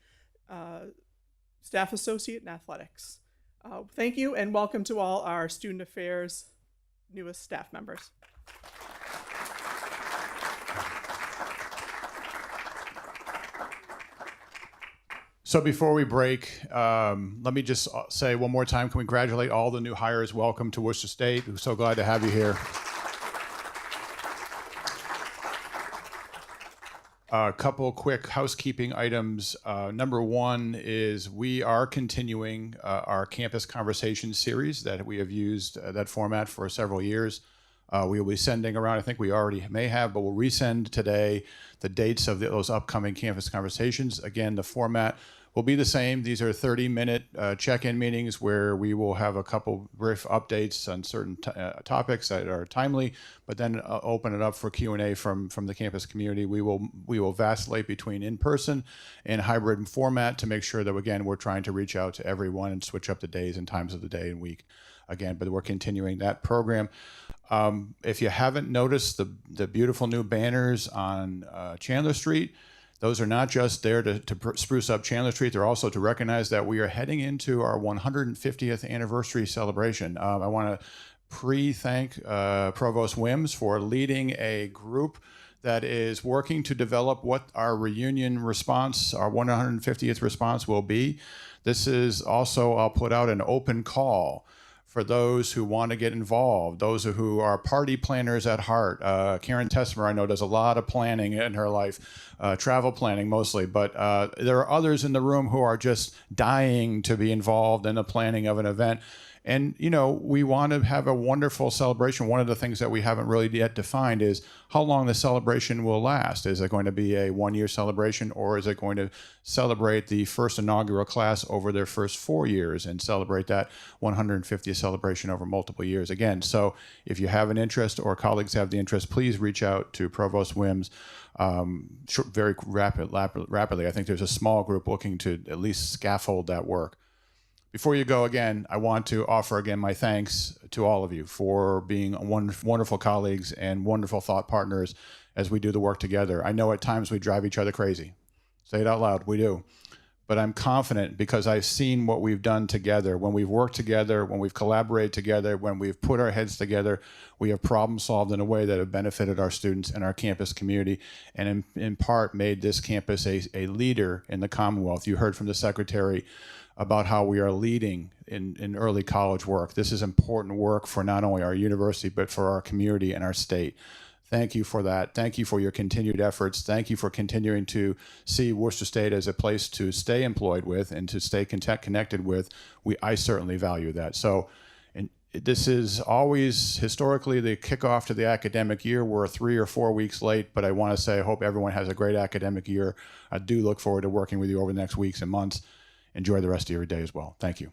Staff Associate in Athletics. Thank you, and welcome to all our Student Affairs newest staff members. So before we break, let me just say one more time, congratulate all the new hires. Welcome to Worcester State. We're so glad to have you here. A couple quick housekeeping items. Number 1 is we are continuing our campus conversation series that we have used that format for several years. We will be sending around, I think we already may have, but we'll resend today the dates of those upcoming campus conversations. Again, the format will be the same. These are 30-minute check-in meetings where we will have a couple brief updates on certain topics that are timely, but then open it up for Q&A from the campus community. We will vacillate between in-person and hybrid format to make sure that, again, we're trying to reach out to everyone and switch up the days and times of the day and week. Again, but we're continuing that program. If you haven't noticed the beautiful new banners on Chandler Street, those are not just there to spruce up Chandler Street. They're also to recognize that we are heading into our 150th anniversary celebration. I want to pre-thank Provost Wims for leading a group that is working to develop what our reunion response, our 150th response will be. This is also, I'll put out an open call for those who want to get involved, those who are party planners at heart. Karen Tessmer, I know, does a lot of planning in her life, travel planning mostly, but there are others in the room who are just dying to be involved in the planning of an event. And, you know, we want to have a wonderful celebration. One of the things that we haven't really yet defined is how long the celebration will last. Is it going to be a one-year celebration, or is it going to celebrate the first inaugural class over their first 4 years and celebrate that 150th celebration over multiple years again? So if you have an interest or colleagues have the interest, please reach out to Provost Wims very rapidly. I think there's a small group looking to at least scaffold that work. Before you go, again, I want to offer again my thanks to all of you for being wonderful colleagues and wonderful thought partners as we do the work together. I know at times we drive each other crazy. Say it out loud, we do. But I'm confident because I've seen what we've done together. When we've worked together, when we've collaborated together, when we've put our heads together, we have problem solved in a way that have benefited our students and our campus community, and in part made this campus a leader in the Commonwealth. You heard from the Secretary about how we are leading in early college work. This is important work for not only our university, but for our community and our state. Thank you for that. Thank you for your continued efforts. Thank you for continuing to see Worcester State as a place to stay employed with and to stay connected with. I certainly value that. So, and this is always historically the kickoff to the academic year. We're 3 or 4 weeks late, but I want to say I hope everyone has a great academic year. I do look forward to working with you over the next weeks and months. Enjoy the rest of your day as well. Thank you.